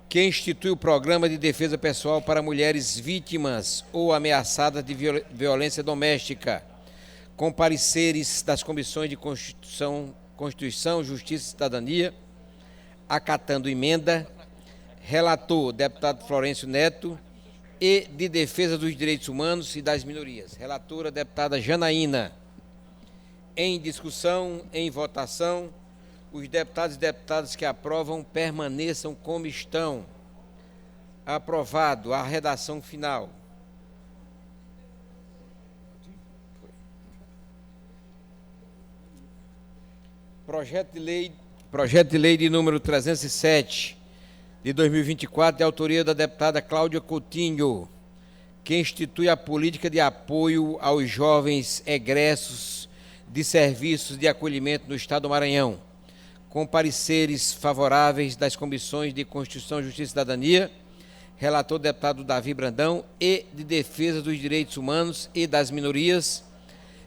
que institui o Programa de Defesa Pessoal para mulheres vítimas ou ameaçadas de violência doméstica, com pareceres das comissões de Constituição, Justiça e Cidadania, acatando emenda, relator, deputado Florencio Neto, e de Defesa dos Direitos Humanos e das Minorias, relatora, deputada Janaína. Em discussão, em votação, os deputados e deputadas que aprovam permaneçam como estão. Aprovado a redação final. Projeto de lei de número 307 de 2024, de autoria da deputada Cláudia Coutinho, que institui a política de apoio aos jovens egressos de serviços de acolhimento no Estado do Maranhão, com pareceres favoráveis das comissões de Constituição, Justiça e Cidadania, relator deputado Davi Brandão, e de Defesa dos Direitos Humanos e das Minorias,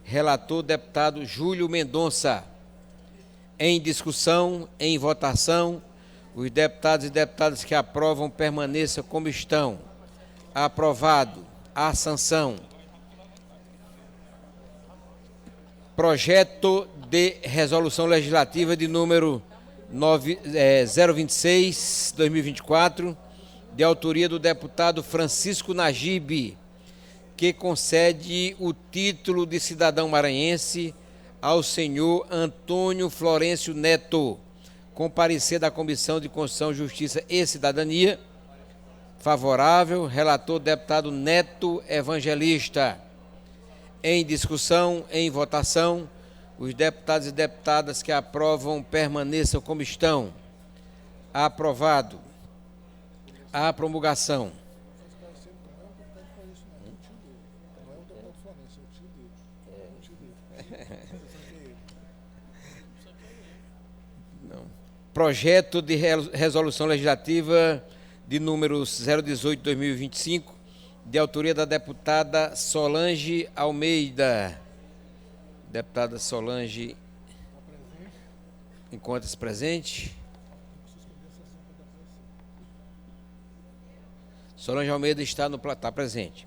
relator deputado Júlio Mendonça. Em discussão, em votação, os deputados e deputadas que aprovam permaneçam como estão. Aprovado. A sanção. Projeto de resolução legislativa de número 026/2024, de autoria do deputado Francisco Nagibe, que concede o título de cidadão maranhense ao senhor Antônio Florencio Neto, com parecer da Comissão de Constituição, Justiça e Cidadania. Favorável, relator deputado Neto Evangelista. Em discussão, em votação, os deputados e deputadas que aprovam permaneçam como estão. Aprovado. A promulgação. Não. Projeto de resolução legislativa de número 018/2025, de autoria da deputada Solange Almeida. Deputada Solange, encontra-se presente. Solange Almeida está presente.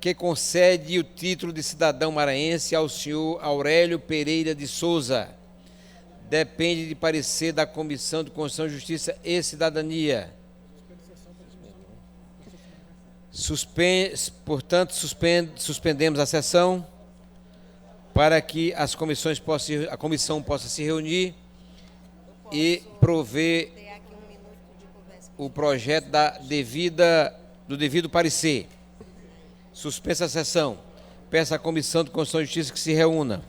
Que concede o título de cidadão maranhense ao senhor Aurélio Pereira de Souza. Depende de parecer da Comissão de Constituição, Justiça e Cidadania. Portanto, suspendemos a sessão para que a comissão possa se reunir e prover o projeto do devido parecer. Suspensa a sessão. Peço à Comissão de Constituição e Justiça que se reúnam.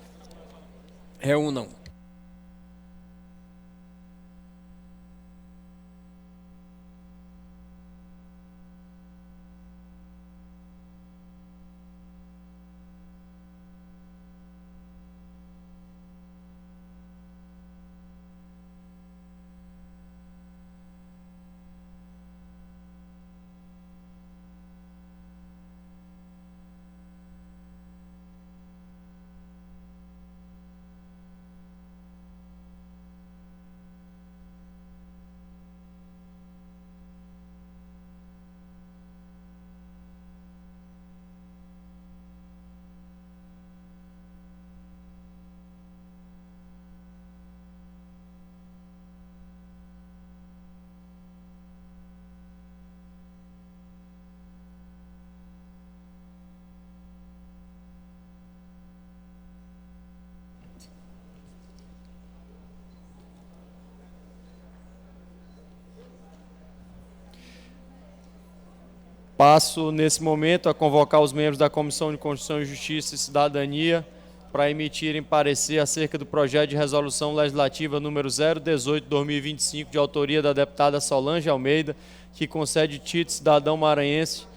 Passo, nesse momento, a convocar os membros da Comissão de Constituição e Justiça e Cidadania para emitirem parecer acerca do projeto de resolução legislativa número 018/2025, de autoria da deputada Solange Almeida, que concede título de cidadão maranhense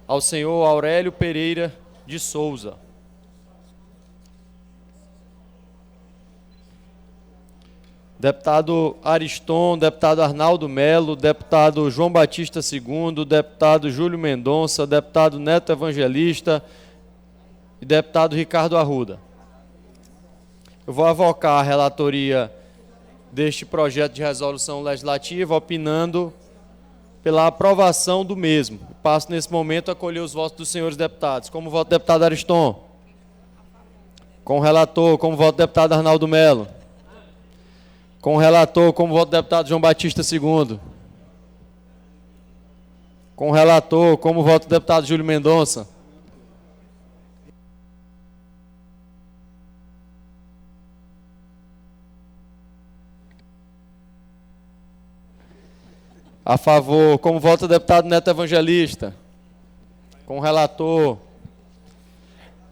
ao senhor Aurélio Pereira de Souza. Deputado Ariston, deputado Arnaldo Melo, deputado João Batista II, deputado Júlio Mendonça, deputado Neto Evangelista e deputado Ricardo Arruda. Eu vou avocar a relatoria deste projeto de resolução legislativa, opinando pela aprovação do mesmo. Passo nesse momento a colher os votos dos senhores deputados. Como voto o deputado Ariston? Com o relator, como voto o deputado Arnaldo Melo? Com o relator, como voto o deputado João Batista II? Com o relator, como voto o deputado Júlio Mendonça? A favor, como voto o deputado Neto Evangelista? Com o relator.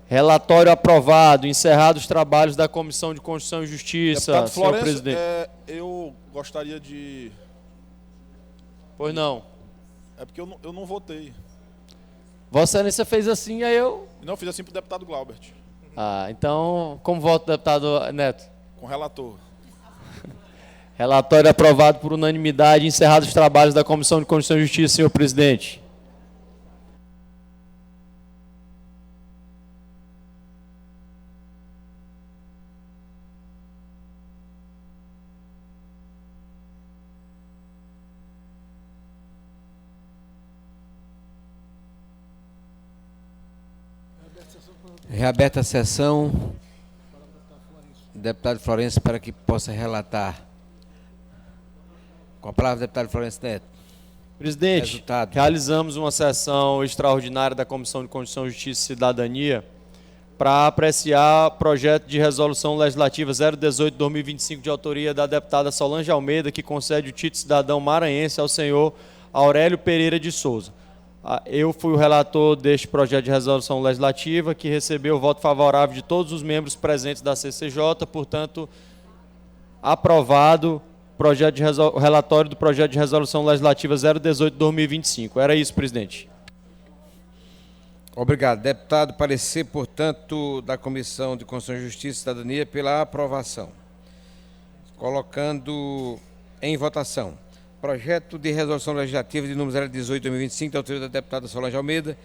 Relatório aprovado. Encerrados os trabalhos da Comissão de Constituição e Justiça, Deputado senhor Florencio, presidente. eu gostaria de... Pois não. É porque eu não votei. Vossa Excelência fez assim, aí eu... Não, eu fiz assim para o deputado Glaubert, Ah, então, como voto o deputado Neto? com o relator. Relatório aprovado por unanimidade. Encerrados os trabalhos da Comissão de Constituição e Justiça, senhor presidente. Reaberta a sessão. Deputado Florencio, para que possa relatar. Com a palavra, deputado Florencio Neto. Presidente, Resultado. realizamos uma sessão extraordinária da Comissão de Constituição, Justiça e Cidadania para apreciar o projeto de resolução legislativa 018/2025, de autoria da deputada Solange Almeida, que concede o título de cidadão maranhense ao senhor Aurélio Pereira de Souza. Eu fui o relator deste projeto de resolução legislativa, que recebeu o voto favorável de todos os membros presentes da CCJ, portanto, aprovado o relatório do projeto de resolução legislativa 018/2025. Era isso, presidente. Obrigado. Deputado, parecer, portanto, da Comissão de Constituição, Justiça e Cidadania pela aprovação. Colocando em votação. Projeto de resolução legislativa de número 018/2025, da autoria da deputada Solange Almeida,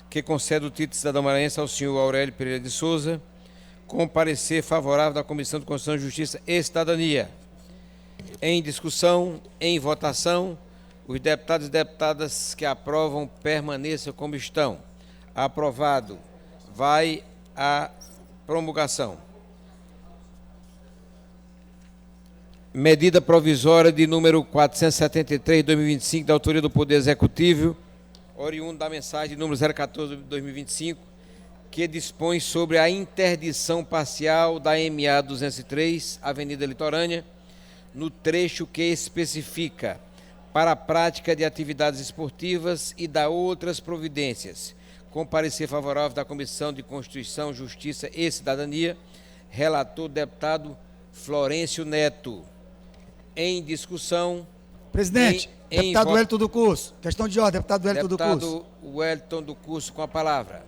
que concede o título de cidadão maranhense ao senhor Aurélio Pereira de Souza, com parecer favorável da Comissão de Constituição, Justiça e Cidadania. Em discussão, em votação, os deputados e deputadas que aprovam permaneçam como estão. Aprovado. Vai à promulgação. Medida provisória de número 473/2025, da autoria do Poder Executivo, oriundo da mensagem de número 014/2025, que dispõe sobre a interdição parcial da MA 203, Avenida Litorânea, no trecho que especifica para a prática de atividades esportivas e da outras providências, com parecer favorável da Comissão de Constituição, Justiça e Cidadania, relator deputado Florencio Neto. Em discussão. Presidente, deputado Wellington do Curso. Questão de ordem, deputado Wellington do Curso. Deputado Wellington do Curso, com a palavra.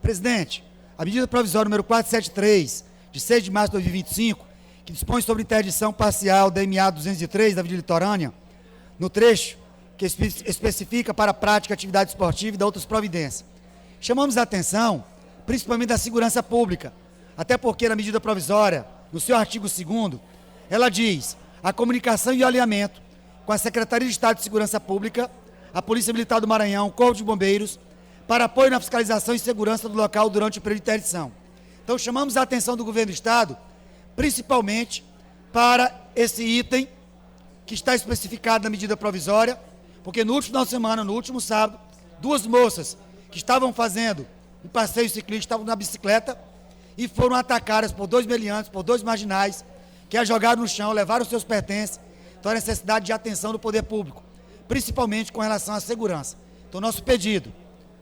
Presidente, a medida provisória número 473, de 6 de março de 2025, que dispõe sobre interdição parcial da MA 203 da Avenida Litorânea, no trecho que especifica para a prática de atividade esportiva e da outras providências. Chamamos a atenção, principalmente da segurança pública, até porque na medida provisória, no seu artigo 2º, ela diz: a comunicação e o alinhamento com a Secretaria de Estado de Segurança Pública, a Polícia Militar do Maranhão, o Corpo de Bombeiros, para apoio na fiscalização e segurança do local durante o período de interdição. Então, chamamos a atenção do Governo do Estado, principalmente para esse item que está especificado na medida provisória, porque no último final de semana, no último sábado, 2 moças que estavam fazendo um passeio ciclístico, estavam na bicicleta e foram atacadas por 2 meliantes, por 2 marginais, que a jogaram no chão, levaram seus pertences. Então, a necessidade de atenção do poder público, principalmente com relação à segurança. Então, Então, nosso pedido,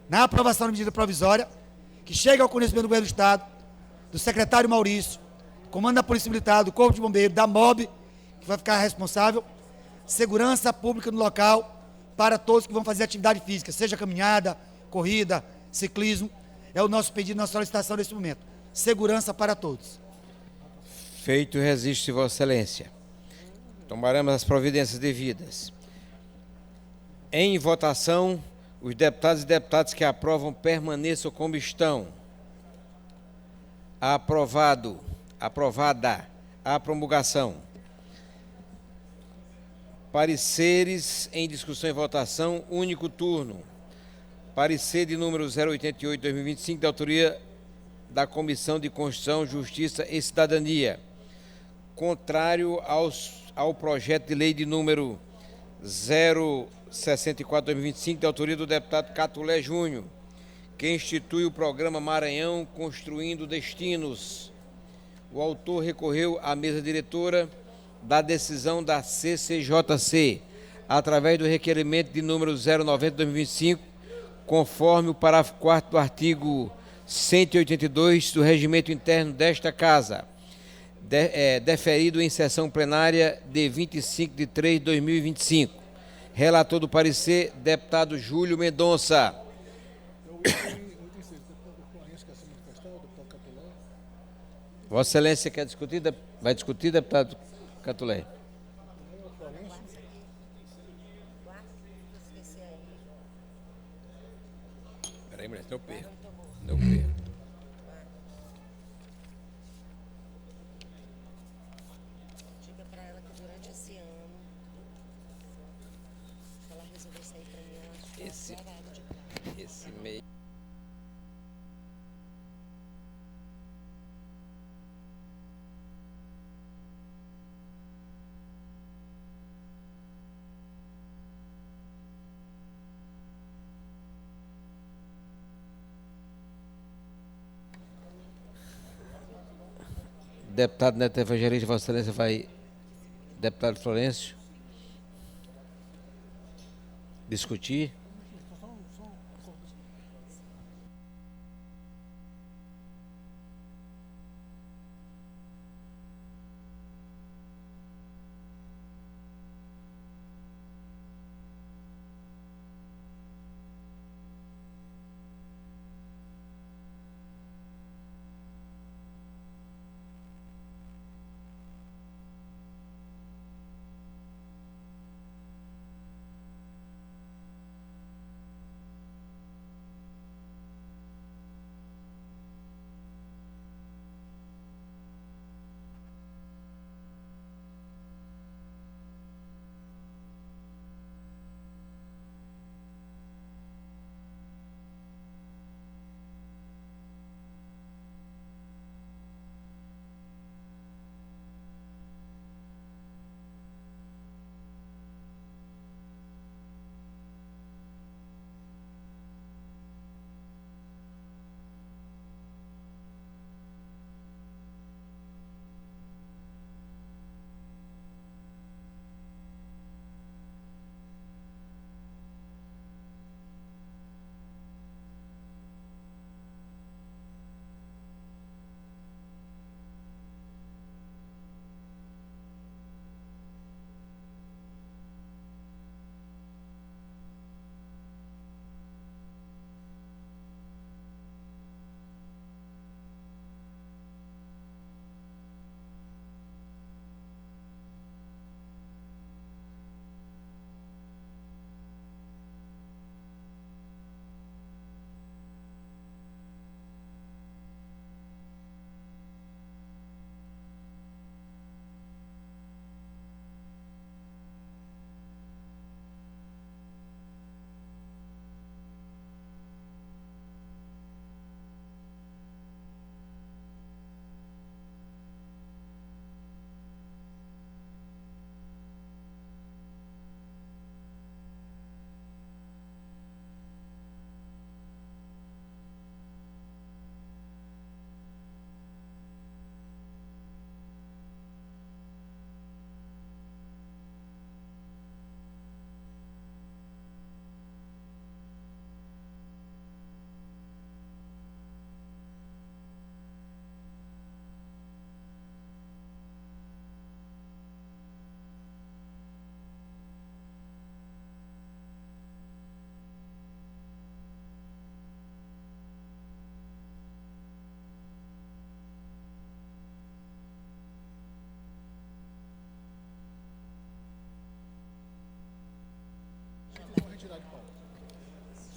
na aprovação da medida provisória, que chegue ao conhecimento do Governo do Estado, do secretário Maurício, comando da Polícia Militar, do Corpo de Bombeiros, da MOB, que vai ficar responsável, segurança pública no local para todos que vão fazer atividade física, seja caminhada, corrida, ciclismo. É o nosso pedido, nossa solicitação nesse momento. Segurança para todos. Feito o registro, Vossa Excelência. Tomaremos as providências devidas. Em votação, os deputados e deputadas que aprovam permaneçam como estão. Aprovada a promulgação. Pareceres em discussão e votação, único turno. Parecer de número 088/2025, da autoria da Comissão de Constituição, Justiça e Cidadania. Contrário ao projeto de lei de número 064/2025, da autoria do deputado Catulé Júnior, que institui o programa Maranhão Construindo Destinos. O autor recorreu à mesa diretora da decisão da CCJC, através do requerimento de número 090/2025, conforme o parágrafo 4º do artigo 182 do Regimento Interno desta Casa, deferido em sessão plenária de 25/3/2025. Relator do parecer, deputado Júlio Mendonça. Vossa Excelência quer discutir? Vai discutir, deputado Catulé? Peraí, mulher, não perco. Não perco. Diga para ela que durante esse ano, se ela resolver sair para mim, ela acha que Esse mês. Deputado Neto Evangelista, Vossa Excelência vai... Deputado Florencio. Discutir.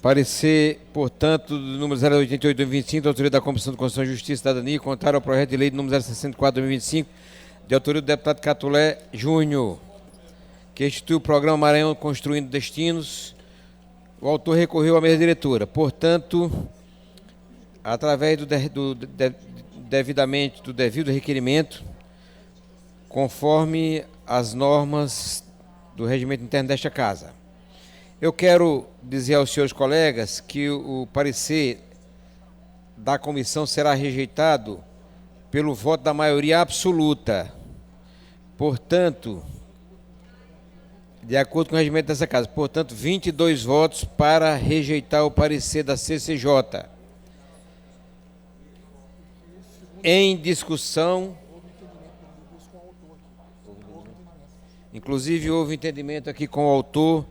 Parecer, portanto, do número 088/2025, da autoria da Comissão de Constituição, Justiça e Cidadania, contrário ao projeto de lei do número 064/2025, de autoria do deputado Catulé Júnior, que institui o programa Maranhão Construindo Destinos. O autor recorreu à mesa diretora. Portanto, através do devido requerimento, conforme as normas do regimento interno desta Casa. Eu quero dizer aos senhores colegas que o parecer da comissão será rejeitado pelo voto da maioria absoluta. Portanto, de acordo com o regimento dessa Casa, 22 votos para rejeitar o parecer da CCJ. Em discussão, inclusive houve entendimento aqui com o autor,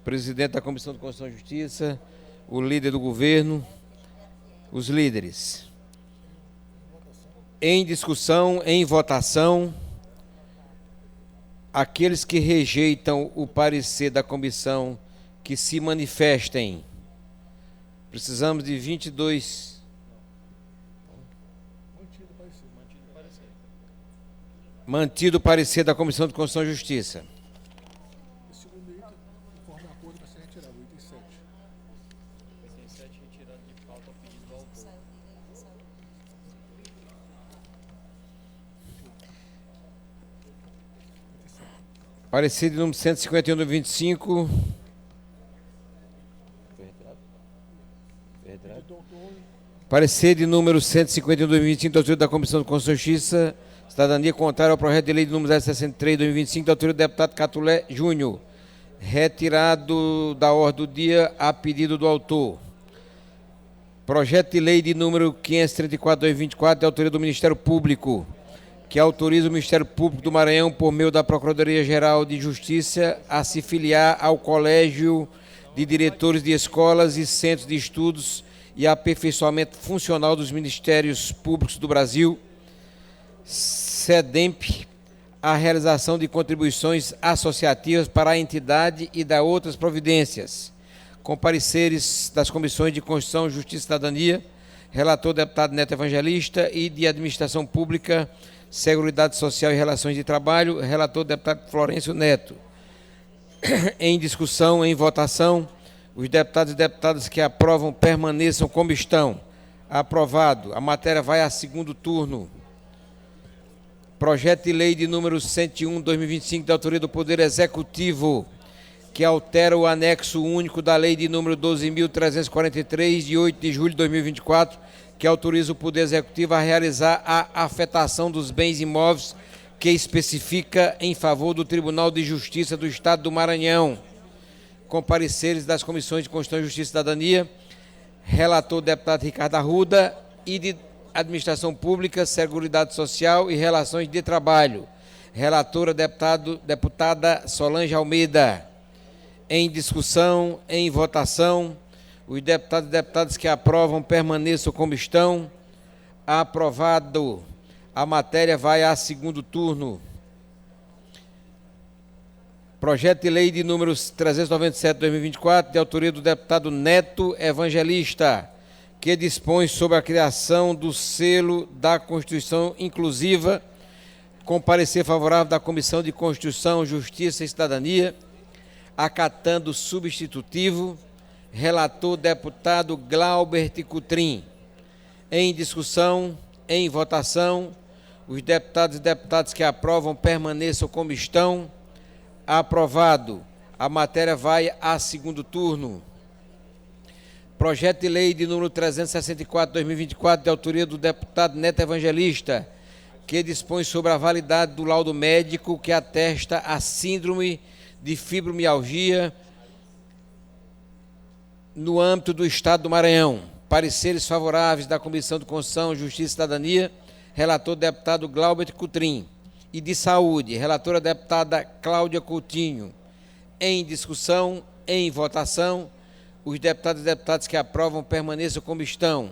presidente da Comissão de Constituição e Justiça, o líder do governo, os líderes. Em discussão, em votação, aqueles que rejeitam o parecer da comissão, que se manifestem. Precisamos de 22. Mantido o parecer da Comissão de Constituição e Justiça. Parecer de número 151/25. Parecer de número 151/25, da autoria da Comissão de Constituição e Justiça, Cidadania, contrário ao projeto de lei de número 063/2025, da autoria do deputado Catulé Júnior, retirado da ordem do dia a pedido do autor. Projeto de lei de número 534/2024, da autoria do Ministério Público, que autoriza o Ministério Público do Maranhão, por meio da Procuradoria-Geral de Justiça, a se filiar ao Colégio de Diretores de Escolas e Centros de Estudos e Aperfeiçoamento Funcional dos Ministérios Públicos do Brasil, SEDEMP, a realização de contribuições associativas para a entidade e da outras providências, com pareceres das Comissões de Constituição, Justiça e Cidadania, relator deputado Neto Evangelista, e de Administração Pública, Seguridade Social e Relações de Trabalho, relator deputado Florencio Neto. Em discussão, em votação, os deputados e deputadas que aprovam permaneçam como estão. Aprovado. A matéria vai a segundo turno. Projeto de lei de número 101/2025, da autoria do Poder Executivo, que altera o anexo único da lei de número 12.343, de 8 de julho de 2024, que autoriza o Poder Executivo a realizar a afetação dos bens imóveis que especifica em favor do Tribunal de Justiça do Estado do Maranhão, com pareceres das Comissões de Constituição, Justiça e Cidadania, relator deputado Ricardo Arruda, e de Administração Pública, Seguridade Social e Relações de Trabalho, relatora deputada Solange Almeida. Em discussão, em votação, os deputados e deputadas que aprovam permaneçam como estão. Aprovado. A matéria vai a segundo turno. Projeto de lei de número 397/2024, de autoria do deputado Neto Evangelista, que dispõe sobre a criação do selo da Constituição Inclusiva, com parecer favorável da Comissão de Constituição, Justiça e Cidadania, acatando substitutivo, relator deputado Glaubert Coutrin. Em discussão, em votação, os deputados e deputadas que aprovam permaneçam como estão. Aprovado. A matéria vai a segundo turno. Projeto de lei de número 364/2024, de autoria do deputado Neto Evangelista, que dispõe sobre a validade do laudo médico que atesta a síndrome de fibromialgia no âmbito do Estado do Maranhão. Pareceres favoráveis da Comissão de Constituição, Justiça e Cidadania, relator deputado Glaubert Coutrin. E de Saúde, relatora deputada Cláudia Coutinho. Em discussão, em votação, os deputados e deputadas que aprovam permaneçam como estão.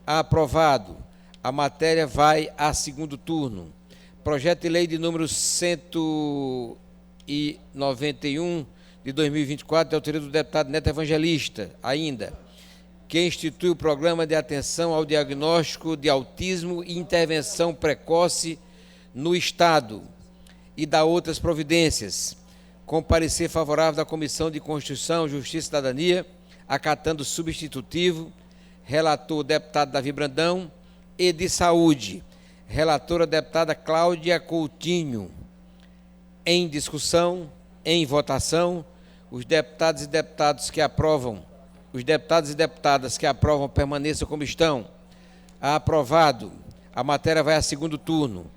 Aprovado. A matéria vai a segundo turno. Projeto de lei de número 191, de 2024, de autoria do deputado Neto Evangelista, ainda, que institui o Programa de Atenção ao Diagnóstico de Autismo e Intervenção Precoce no Estado, e da outras providências, com parecer favorável da Comissão de Constituição, Justiça e Cidadania, acatando o substitutivo, relator deputado Davi Brandão, e de Saúde, relatora deputada Cláudia Coutinho. Em discussão, em votação, os deputados e deputadas que aprovam permaneçam como estão. Aprovado. A matéria vai a segundo turno.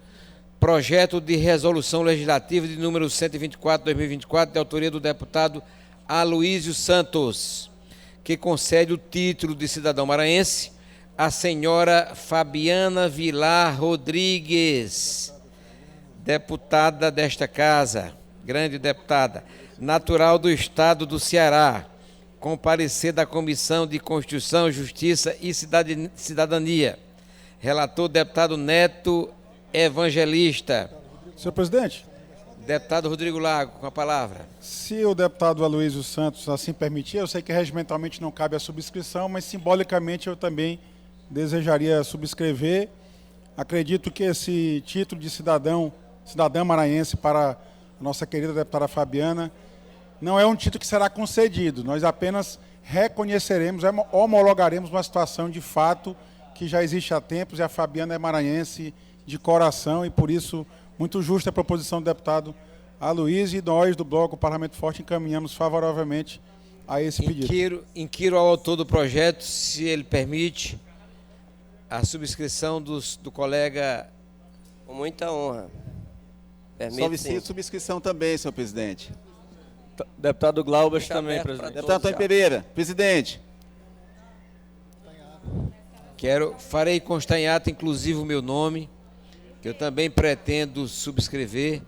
Projeto de resolução legislativa de número 124/2024, de autoria do deputado Aloísio Santos, que concede o título de cidadão maranhense à senhora Fabiana Vilar Rodrigues, deputada desta casa, grande deputada, natural do estado do Ceará, com parecer da Comissão de Constituição, Justiça e Cidadania. Relator, deputado Neto Evangelista. Senhor presidente, Deputado Rodrigo Lago, com a palavra. se o deputado Aloísio Santos assim permitir, eu sei que regimentalmente não cabe a subscrição, mas simbolicamente eu também desejaria subscrever. Acredito que esse título de cidadã maranhense para a nossa querida deputada Fabiana não é um título que será concedido, nós apenas reconheceremos, homologaremos uma situação de fato que já existe há tempos, e a Fabiana é maranhense de coração, e por isso muito justa a proposição do deputado Aloísio, e nós do Bloco Parlamento Forte encaminhamos favoravelmente a esse pedido. Inquiro ao autor do projeto se ele permite a subscrição do colega. Com muita honra. Permite, Solicito subscrição também, senhor presidente. Deputado Glaubert também, presidente. Deputado Antônio Pereira, presidente. Farei constar em ato, inclusive, o meu nome, que eu também pretendo subscrever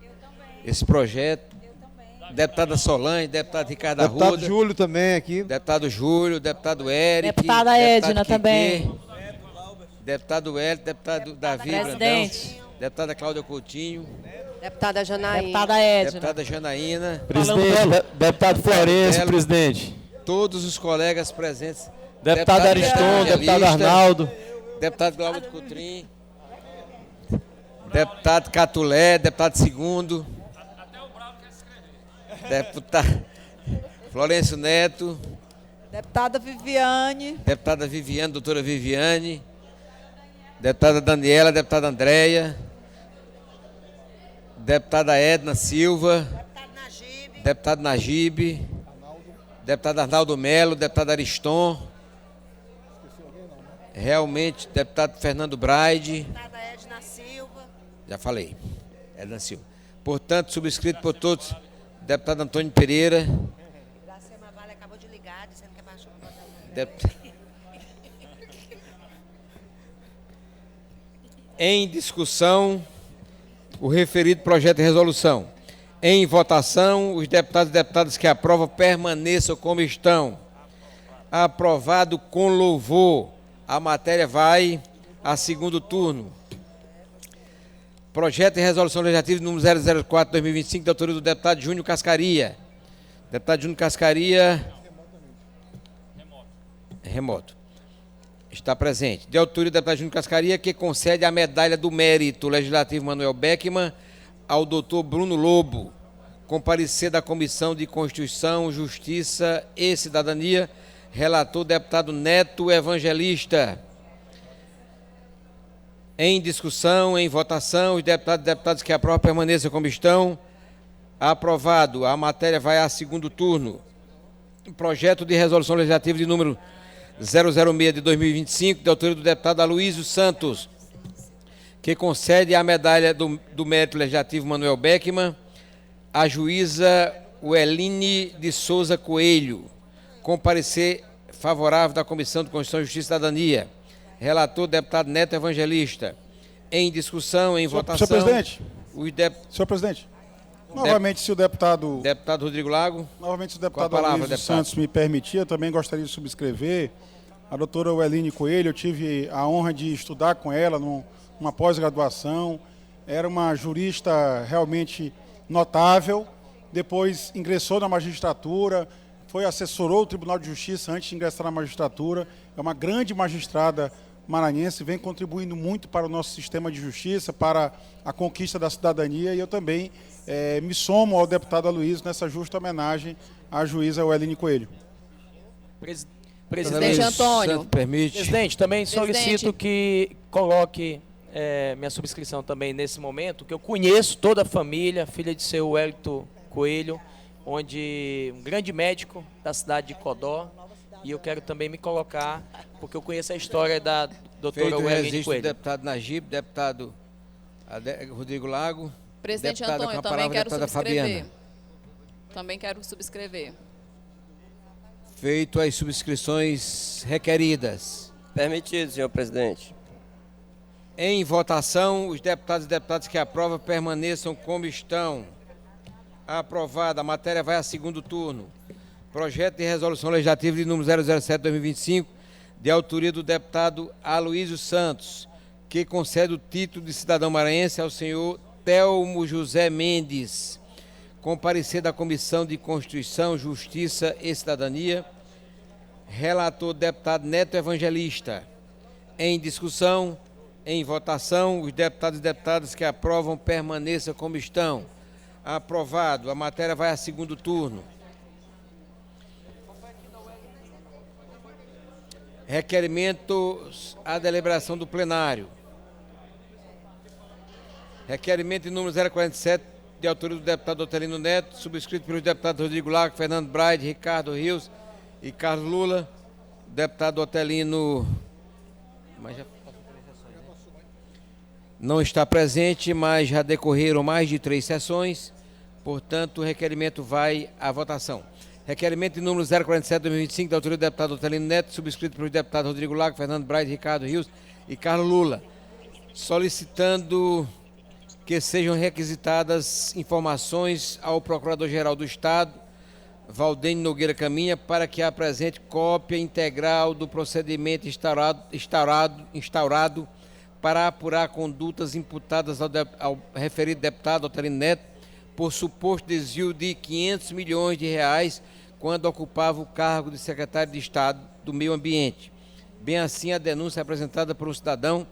esse projeto. Deputada Solange, deputado Ricardo Arruda. Deputado Júlio também aqui. Deputado Júlio, deputado Eric. Deputada Edna também. Deputado Hélio, deputado Davi Presidente. Brandão. Deputada Cláudia Coutinho. Deputada Janaína. Deputada Edna. Deputada Janaína. Presidente, deputado Florencio, presidente. Todos os colegas presentes. Deputado Ariston, deputado Arnaldo. Deputado Glauber de Coutrin. Deputado Catulé, deputado Segundo. Deputado Florencio Neto. Deputada Viviane. Deputada Viviane, doutora Viviane. Deputada Daniela, deputada Andréia. Deputada Edna Silva. Deputado Najib. Deputado Arnaldo Melo, deputado Ariston. Realmente, deputado Fernando Braide. Deputada Edna Silva. Já falei. Edna Silva. Portanto, subscrito por todos, deputado Antônio Pereira. Gracema Vale acabou de ligar, dizendo que abaixou o botão. Em discussão, o referido projeto de resolução. Em votação, os deputados e deputadas que aprovam permaneçam como estão. Aprovado com louvor. A matéria vai a segundo turno. Projeto de resolução legislativa número 004/2025, de autoria do deputado Júnior Cascaria. Deputado Júnior Cascaria. Remoto. Está presente. De autoria do deputado Júnior Cascaria, que concede a medalha do mérito legislativo Manuel Beckman ao doutor Bruno Lobo, com parecer da Comissão de Constituição, Justiça e Cidadania, relator deputado Neto Evangelista. Em discussão, em votação, os deputados e deputadas que aprovam permaneçam como estão. Aprovado. A matéria vai a segundo turno. Projeto de resolução legislativa de número 006 de 2025, de autoria do deputado Aloísio Santos, que concede a medalha do mérito legislativo Manuel Beckman à juíza Weline de Souza Coelho, com parecer favorável da Comissão de Constituição, Justiça e Cidadania. Relator, deputado Neto Evangelista. Em discussão, em votação. Senhor presidente. Senhor presidente. Novamente, se o deputado... Deputado Rodrigo Lago. Novamente, se o deputado Aloísio Santos me permitir, eu também gostaria de subscrever. A doutora Weline Coelho, eu tive a honra de estudar com ela numa pós-graduação. Era uma jurista realmente notável, depois ingressou na magistratura, assessorou o Tribunal de Justiça antes de ingressar na magistratura. É uma grande magistrada maranhense, vem contribuindo muito para o nosso sistema de justiça, para a conquista da cidadania, e eu também me somo ao deputado Aloysio nessa justa homenagem à juíza Weline Coelho. Presidente Antônio. Permite. Presidente, também solicito que coloque minha subscrição também nesse momento, que eu conheço toda a família, filha de seu Wellington Coelho, onde um grande médico da cidade de Codó, e eu quero também me colocar, porque eu conheço a história da doutora Weline Coelho. Deputado Najib, deputado Rodrigo Lago. Presidente deputada Antônio, com a também palavra, quero deputada subscrever. Fabiana. Também quero subscrever. Feito as subscrições requeridas. Permitido, senhor presidente. Em votação, os deputados e deputadas que aprovam permaneçam como estão. Aprovada. A matéria vai a segundo turno. Projeto de resolução legislativa de número 007/2025, de autoria do deputado Aloysio Santos, que concede o título de cidadão maranhense ao senhor Telmo José Mendes, com parecer da Comissão de Constituição, Justiça e Cidadania. Relator deputado Neto Evangelista. Em discussão, em votação, os deputados e deputadas que aprovam permaneçam como estão. Aprovado. A matéria vai a segundo turno. Requerimentos à deliberação do plenário. Requerimento de número 047, de autoria do deputado Otelino Neto, subscrito pelos deputados Rodrigo Lago, Fernando Braide, Ricardo Rios e Carlos Lula. Deputado Otelino não está presente, mas já decorreram mais de 3 sessões, portanto o requerimento vai à votação. Requerimento de número 047/2025, da autoria do deputado Otelino Neto, subscrito pelos deputados Rodrigo Lago, Fernando Braide, Ricardo Rios e Carlos Lula, solicitando que sejam requisitadas informações ao Procurador-Geral do Estado, Valdênio Nogueira Caminha, para que apresente cópia integral do procedimento instaurado para apurar condutas imputadas ao referido deputado Otelino Neto por suposto desvio de R$500 milhões quando ocupava o cargo de secretário de Estado do Meio Ambiente. Bem assim, a denúncia apresentada por um cidadão,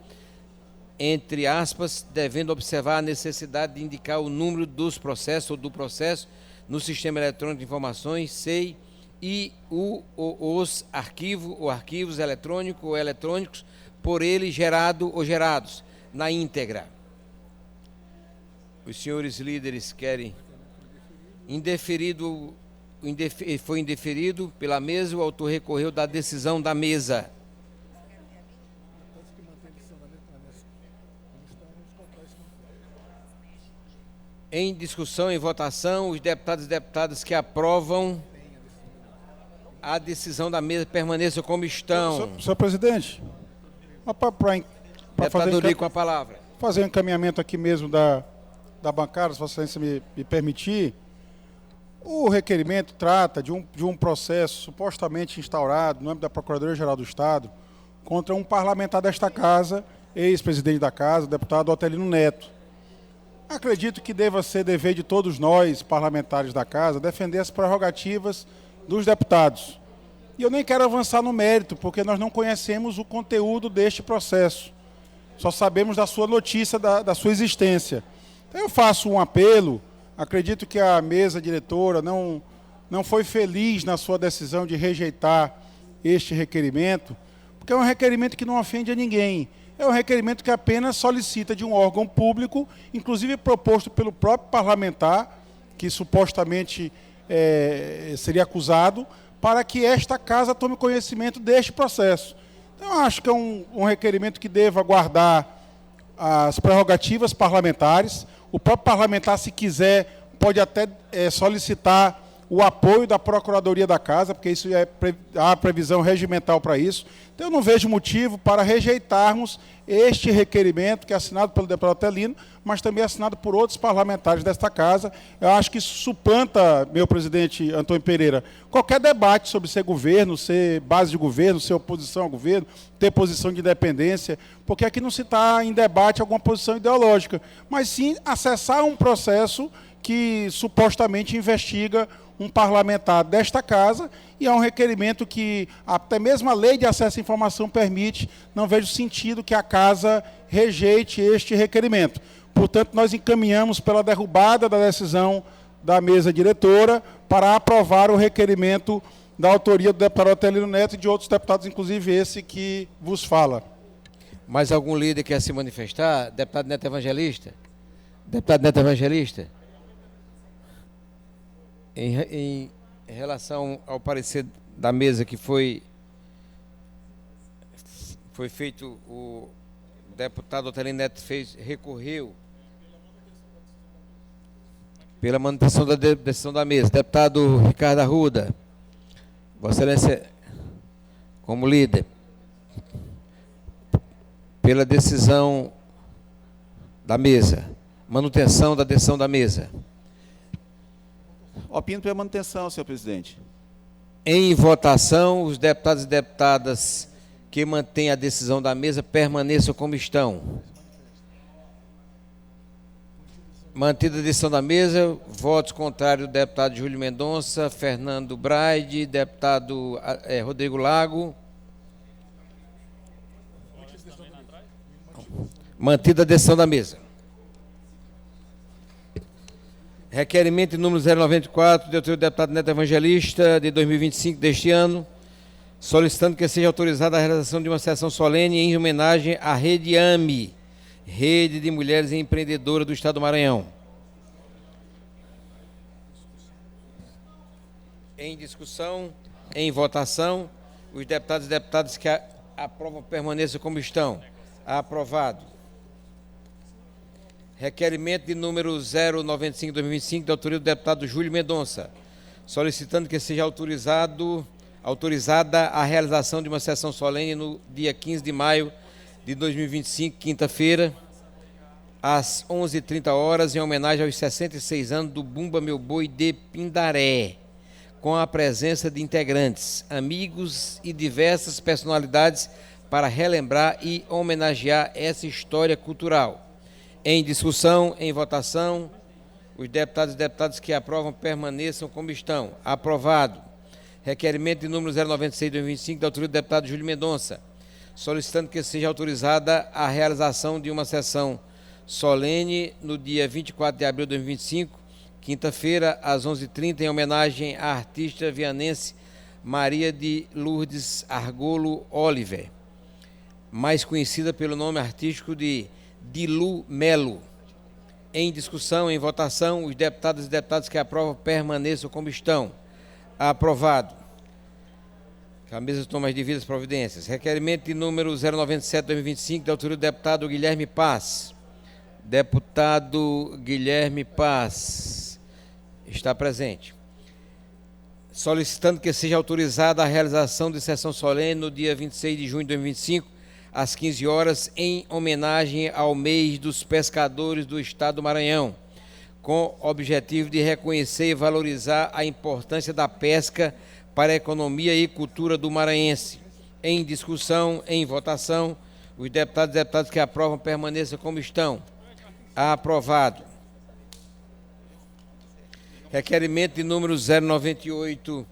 entre aspas, devendo observar a necessidade de indicar o número dos processos ou do processo no Sistema Eletrônico de Informações, SEI, e os arquivos eletrônicos ou eletrônicos por ele gerado ou gerados, na íntegra. Os senhores líderes querem foi indeferido pela mesa, o autor recorreu da decisão da mesa. Em discussão, em votação, os deputados e deputadas que aprovam a decisão da mesa permaneçam como estão. Senhor presidente, deputado com a palavra. Fazer um encaminhamento aqui mesmo da bancada, se Vossa Excelência me permitir. O requerimento trata de um processo supostamente instaurado no âmbito da Procuradoria-Geral do Estado contra um parlamentar desta casa, ex-presidente da casa, o deputado Otelino Neto. Acredito que deva ser dever de todos nós, parlamentares da casa, defender as prerrogativas dos deputados. E eu nem quero avançar no mérito, porque nós não conhecemos o conteúdo deste processo. Só sabemos da sua notícia, da sua existência. Então eu faço um apelo, acredito que a mesa diretora não foi feliz na sua decisão de rejeitar este requerimento, porque é um requerimento que não ofende a ninguém. É um requerimento que apenas solicita de um órgão público, inclusive proposto pelo próprio parlamentar, que supostamente seria acusado, para que esta casa tome conhecimento deste processo. Então, eu acho que é um requerimento que deva guardar as prerrogativas parlamentares. O próprio parlamentar, se quiser, pode até solicitar o apoio da Procuradoria da Casa, porque isso há previsão regimental para isso. Então, eu não vejo motivo para rejeitarmos este requerimento, que é assinado pelo deputado Otelino, mas também assinado por outros parlamentares desta Casa. Eu acho que isso suplanta, meu presidente Antônio Pereira, qualquer debate sobre ser governo, ser base de governo, ser oposição ao governo, ter posição de independência, porque aqui não se está em debate alguma posição ideológica, mas sim acessar um processo que supostamente investiga um parlamentar desta casa, e é um requerimento que até mesmo a lei de acesso à informação permite. Não vejo sentido que a casa rejeite este requerimento. Portanto, nós encaminhamos pela derrubada da decisão da mesa diretora para aprovar o requerimento da autoria do deputado Otelino Neto e de outros deputados, inclusive esse que vos fala. Mais algum líder quer se manifestar? Deputado Neto Evangelista? Deputado Neto Evangelista? Em relação ao parecer da mesa que foi feito, o deputado Otelino Neto recorreu pela manutenção da decisão da mesa. Deputado Ricardo Arruda, Vossa Excelência, como líder, pela decisão da mesa, manutenção da decisão da mesa. Opino pela manutenção, senhor presidente. Em votação, os deputados e deputadas que mantêm a decisão da mesa permaneçam como estão. Mantida a decisão da mesa, votos contrários do deputado Júlio Mendonça, Fernando Braide, deputado Rodrigo Lago. Mantida a decisão da mesa. Requerimento número 094, de autoria do deputado Neto Evangelista, de 2025 deste ano, solicitando que seja autorizada a realização de uma sessão solene em homenagem à Rede AME, Rede de Mulheres Empreendedoras do Estado do Maranhão. Em discussão, em votação, os deputados e deputadas que aprovam permaneçam como estão. Aprovado. Requerimento de número 095/2025, da autoria do deputado Júlio Mendonça, solicitando que seja autorizada a realização de uma sessão solene no dia 15 de maio de 2025, quinta-feira, às 11h30, em homenagem aos 66 anos do Bumba Meu Boi de Pindaré, com a presença de integrantes, amigos e diversas personalidades para relembrar e homenagear essa história cultural. Em discussão, em votação, os deputados e deputadas que aprovam permaneçam como estão. Aprovado. Requerimento de número 096/2025, da autoria do deputado Júlio Mendonça, solicitando que seja autorizada a realização de uma sessão solene no dia 24 de abril de 2025, quinta-feira, às 11h30, em homenagem à artista vianense Maria de Lourdes Argolo Oliver, mais conhecida pelo nome artístico de Dilu Melo. Em discussão, em votação, os deputados e deputadas que aprovam permaneçam como estão. Aprovado. A mesa toma as devidas providências. Requerimento de número 097/2025, da autoria do deputado Guilherme Paz. Deputado Guilherme Paz está presente. Solicitando que seja autorizada a realização de sessão solene no dia 26 de junho de 2025, às 15h, em homenagem ao mês dos pescadores do Estado do Maranhão, com o objetivo de reconhecer e valorizar a importância da pesca para a economia e cultura do maranhense. Em discussão, em votação, os deputados e deputadas que aprovam permaneçam como estão. Aprovado. Requerimento de número 098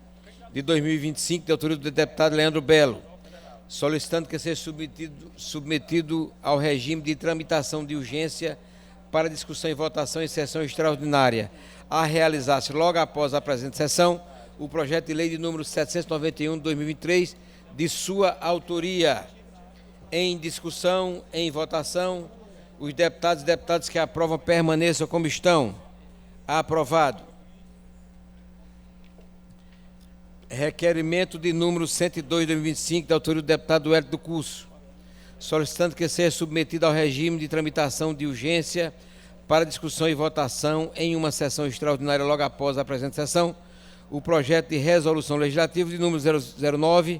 de 2025, de autoria do deputado Leandro Belo, solicitando que seja submetido ao regime de tramitação de urgência para discussão e votação em sessão extraordinária, a realizar-se logo após a presente sessão o projeto de lei de número 791 de 2023, de sua autoria. Em discussão, em votação, os deputados e deputadas que aprovam permaneçam como estão. Aprovado. Requerimento de número 102 de 2025, da autoria do deputado Hélio do Curso, solicitando que seja submetido ao regime de tramitação de urgência para discussão e votação em uma sessão extraordinária logo após a presente sessão o projeto de resolução legislativa de número 009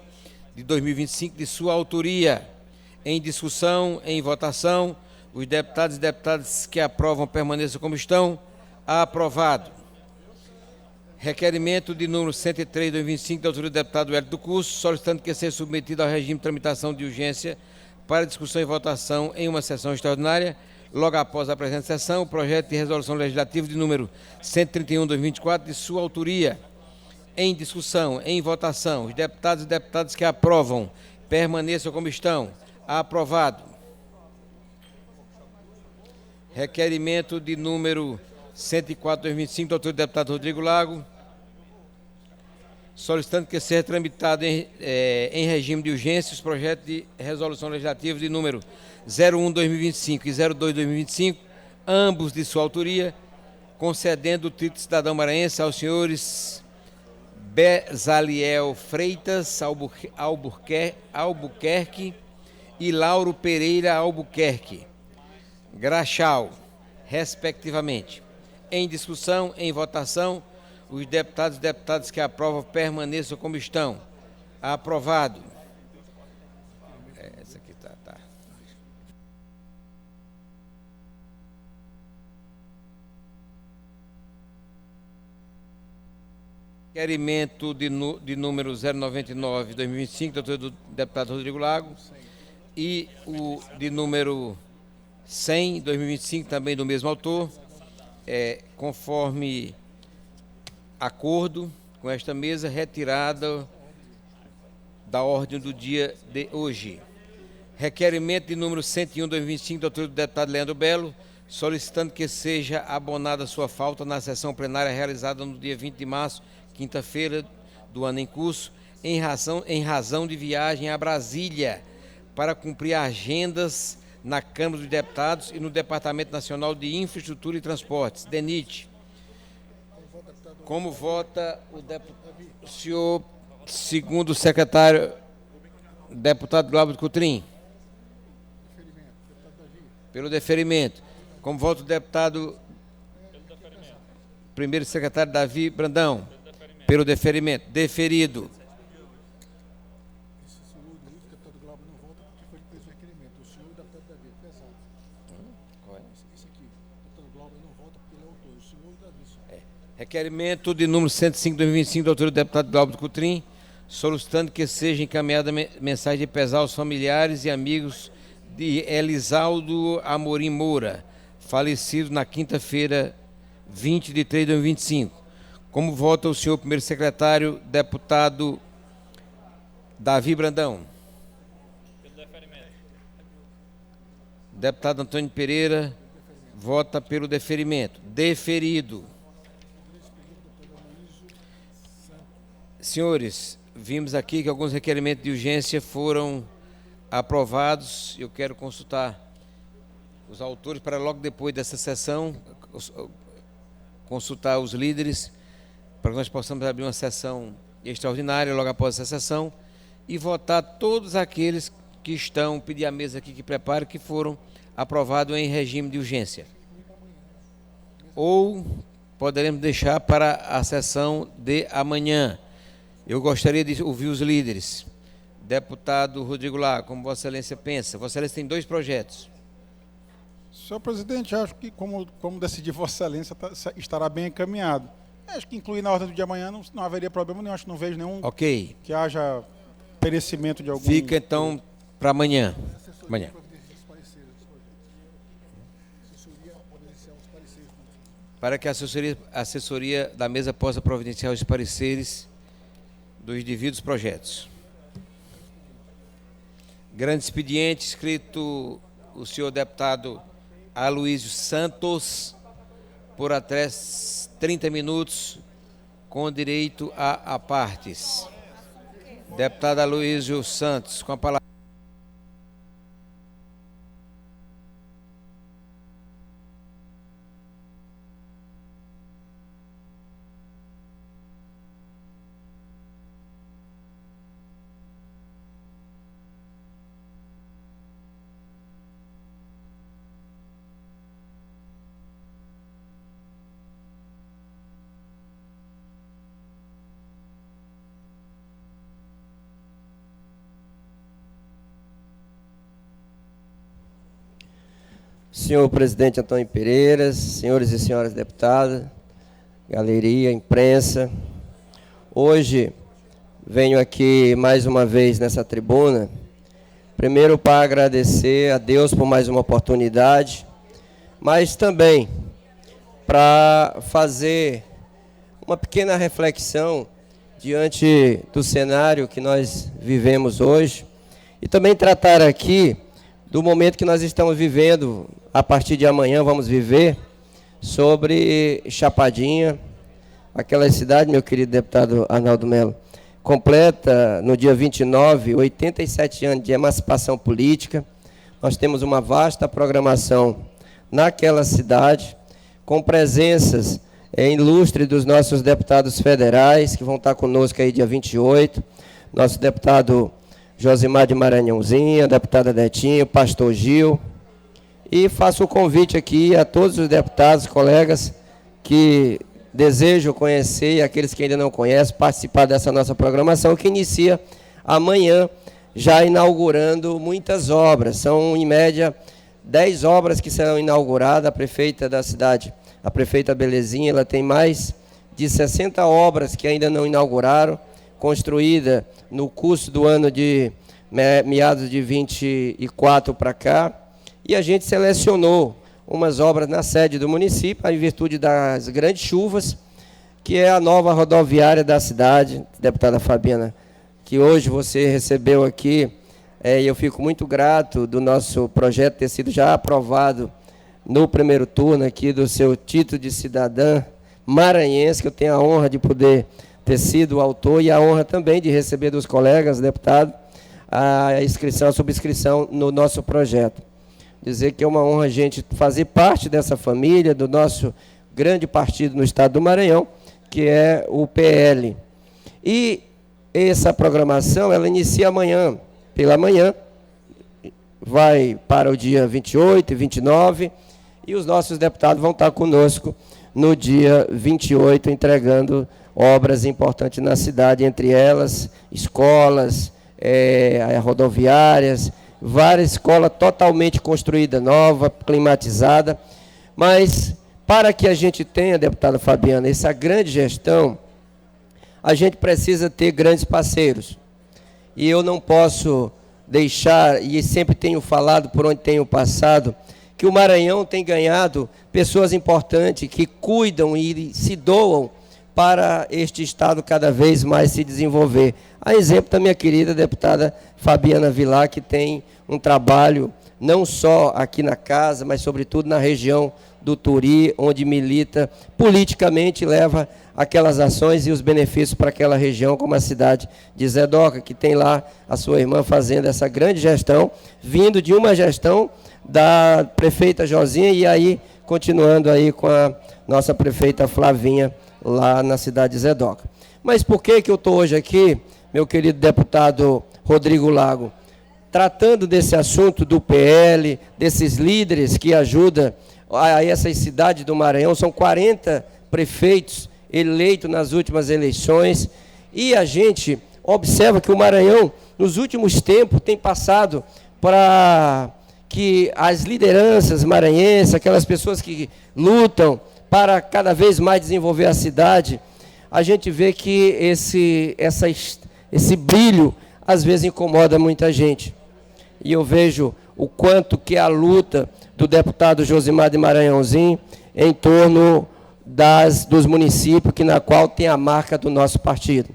de 2025, de sua autoria. Em discussão, em votação, os deputados e deputadas que aprovam permaneçam como estão. Aprovado. Requerimento de número 103 de 2025, da autoria do deputado Hélio do Curso, solicitando que seja submetido ao regime de tramitação de urgência para discussão e votação em uma sessão extraordinária logo após a presente sessão, o projeto de resolução legislativa de número 131/2024, de sua autoria. Em discussão, em votação, os deputados e deputadas que aprovam permaneçam como estão. Aprovado. Requerimento de número 104/2025, do autor do deputado Rodrigo Lago, solicitando que seja tramitado em regime de urgência os projetos de resolução legislativa de número 01/2025 e 02/2025, ambos de sua autoria, concedendo o título de cidadão maranhense aos senhores Bezaliel Freitas Albuquerque e Lauro Pereira Albuquerque Graxal, respectivamente. Em discussão, em votação, os deputados e deputadas que aprovam permaneçam como estão. Aprovado. Essa aqui tá. Requerimento de número 099/2025, do deputado Rodrigo Lago, e o de número 100/2025, também do mesmo autor, conforme acordo com esta mesa, retirada da ordem do dia de hoje. Requerimento de número 101/2025, do autor do deputado Leandro Belo, solicitando que seja abonada sua falta na sessão plenária realizada no dia 20 de março, quinta-feira do ano em curso, em razão de viagem a Brasília para cumprir agendas na Câmara dos Deputados e no Departamento Nacional de Infraestrutura e Transportes, DENIT. Como vota o senhor segundo secretário, deputado Glauber Coutrin? Pelo deferimento. Como vota o deputado primeiro secretário Davi Brandão? Pelo deferimento. Deferido. Requerimento de número 105/2025, do autor do deputado Glauber Coutrin, solicitando que seja encaminhada mensagem de pesar aos familiares e amigos de Elisaldo Amorim Moura, falecido na quinta-feira, 20 de 3 de 2025. Como vota o senhor primeiro secretário, deputado Davi Brandão? Deputado Antônio Pereira vota pelo deferimento. Deferido. Senhores, vimos aqui que alguns requerimentos de urgência foram aprovados. Eu quero consultar os autores para logo depois dessa sessão, consultar os líderes, para que nós possamos abrir uma sessão extraordinária logo após essa sessão e votar todos aqueles que estão, pedir à mesa aqui que prepare, que foram aprovados em regime de urgência. Ou poderemos deixar para a sessão de amanhã. Eu gostaria de ouvir os líderes. Deputado Rodrigo Lago, como Vossa Excelência pensa? Vossa Excelência tem 2 projetos. Senhor presidente, acho que, como decidir Vossa Excelência, estará bem encaminhado. Acho que incluir na ordem do dia amanhã não haveria problema nenhum. Acho que não vejo nenhum que haja perecimento de algum. Fica então para amanhã. Amanhã. Para que a assessoria da mesa possa providenciar os pareceres dos devidos projetos. Grande expediente, escrito o senhor deputado Aloísio Santos, por até 30 minutos, com direito a partes. Deputado Aloísio Santos, com a palavra. Senhor presidente Antônio Pereira, senhores e senhoras deputadas, galeria, imprensa, hoje venho aqui mais uma vez nessa tribuna, primeiro para agradecer a Deus por mais uma oportunidade mas também para fazer uma pequena reflexão diante do cenário que nós vivemos hoje e também tratar aqui do momento que nós estamos vivendo, a partir de amanhã vamos viver, sobre Chapadinha, aquela cidade, meu querido deputado Arnaldo Melo, completa no dia 29, 87 anos de emancipação política. Nós temos uma vasta programação naquela cidade, com presenças ilustres dos nossos deputados federais, que vão estar conosco aí dia 28, nosso deputado Josimar de Maranhãozinho, a deputada Netinho, pastor Gil, e faço o convite aqui a todos os deputados, colegas, que desejam conhecer, e aqueles que ainda não conhecem, participar dessa nossa programação, que inicia amanhã, já inaugurando muitas obras. São, em média, 10 obras que serão inauguradas. A prefeita da cidade, a prefeita Belezinha, ela tem mais de 60 obras que ainda não inauguraram, construída no curso do ano de meados de 24 para cá, e a gente selecionou umas obras na sede do município, em virtude das grandes chuvas, que é a nova rodoviária da cidade, deputada Fabiana, que hoje você recebeu aqui, e eu fico muito grato do nosso projeto ter sido já aprovado no primeiro turno aqui do seu título de cidadã maranhense, que eu tenho a honra de poder ter sido o autor e a honra também de receber dos colegas deputados a inscrição, a subscrição no nosso projeto. Dizer que é uma honra a gente fazer parte dessa família, do nosso grande partido no estado do Maranhão, que é o PL. E essa programação, ela inicia amanhã, pela manhã, vai para o dia 28 e 29, e os nossos deputados vão estar conosco no dia 28, entregando obras importantes na cidade, entre elas escolas, rodoviárias, várias escolas totalmente construída, nova, climatizada. Mas para que a gente tenha, deputada Fabiana, essa grande gestão, a gente precisa ter grandes parceiros. E eu não posso deixar, e sempre tenho falado por onde tenho passado, que o Maranhão tem ganhado pessoas importantes que cuidam e se doam para este estado cada vez mais se desenvolver. A exemplo da minha querida deputada Fabiana Vilar, que tem um trabalho não só aqui na casa, mas sobretudo na região do Turi, onde milita politicamente, leva aquelas ações e os benefícios para aquela região, como a cidade de Zedoca, que tem lá a sua irmã fazendo essa grande gestão, vindo de uma gestão da prefeita Josinha e aí continuando aí com a nossa prefeita Flavinha, lá na cidade de Zedoca. Mas por que eu estou hoje aqui, meu querido deputado Rodrigo Lago, tratando desse assunto do PL, desses líderes que ajudam a essas cidades do Maranhão? São 40 prefeitos eleitos nas últimas eleições, e a gente observa que o Maranhão, nos últimos tempos, tem passado para que as lideranças maranhenses, aquelas pessoas que lutam para cada vez mais desenvolver a cidade, a gente vê que esse brilho às vezes incomoda muita gente. E eu vejo o quanto que a luta do deputado Josimar de Maranhãozinho em torno dos municípios na qual tem a marca do nosso partido.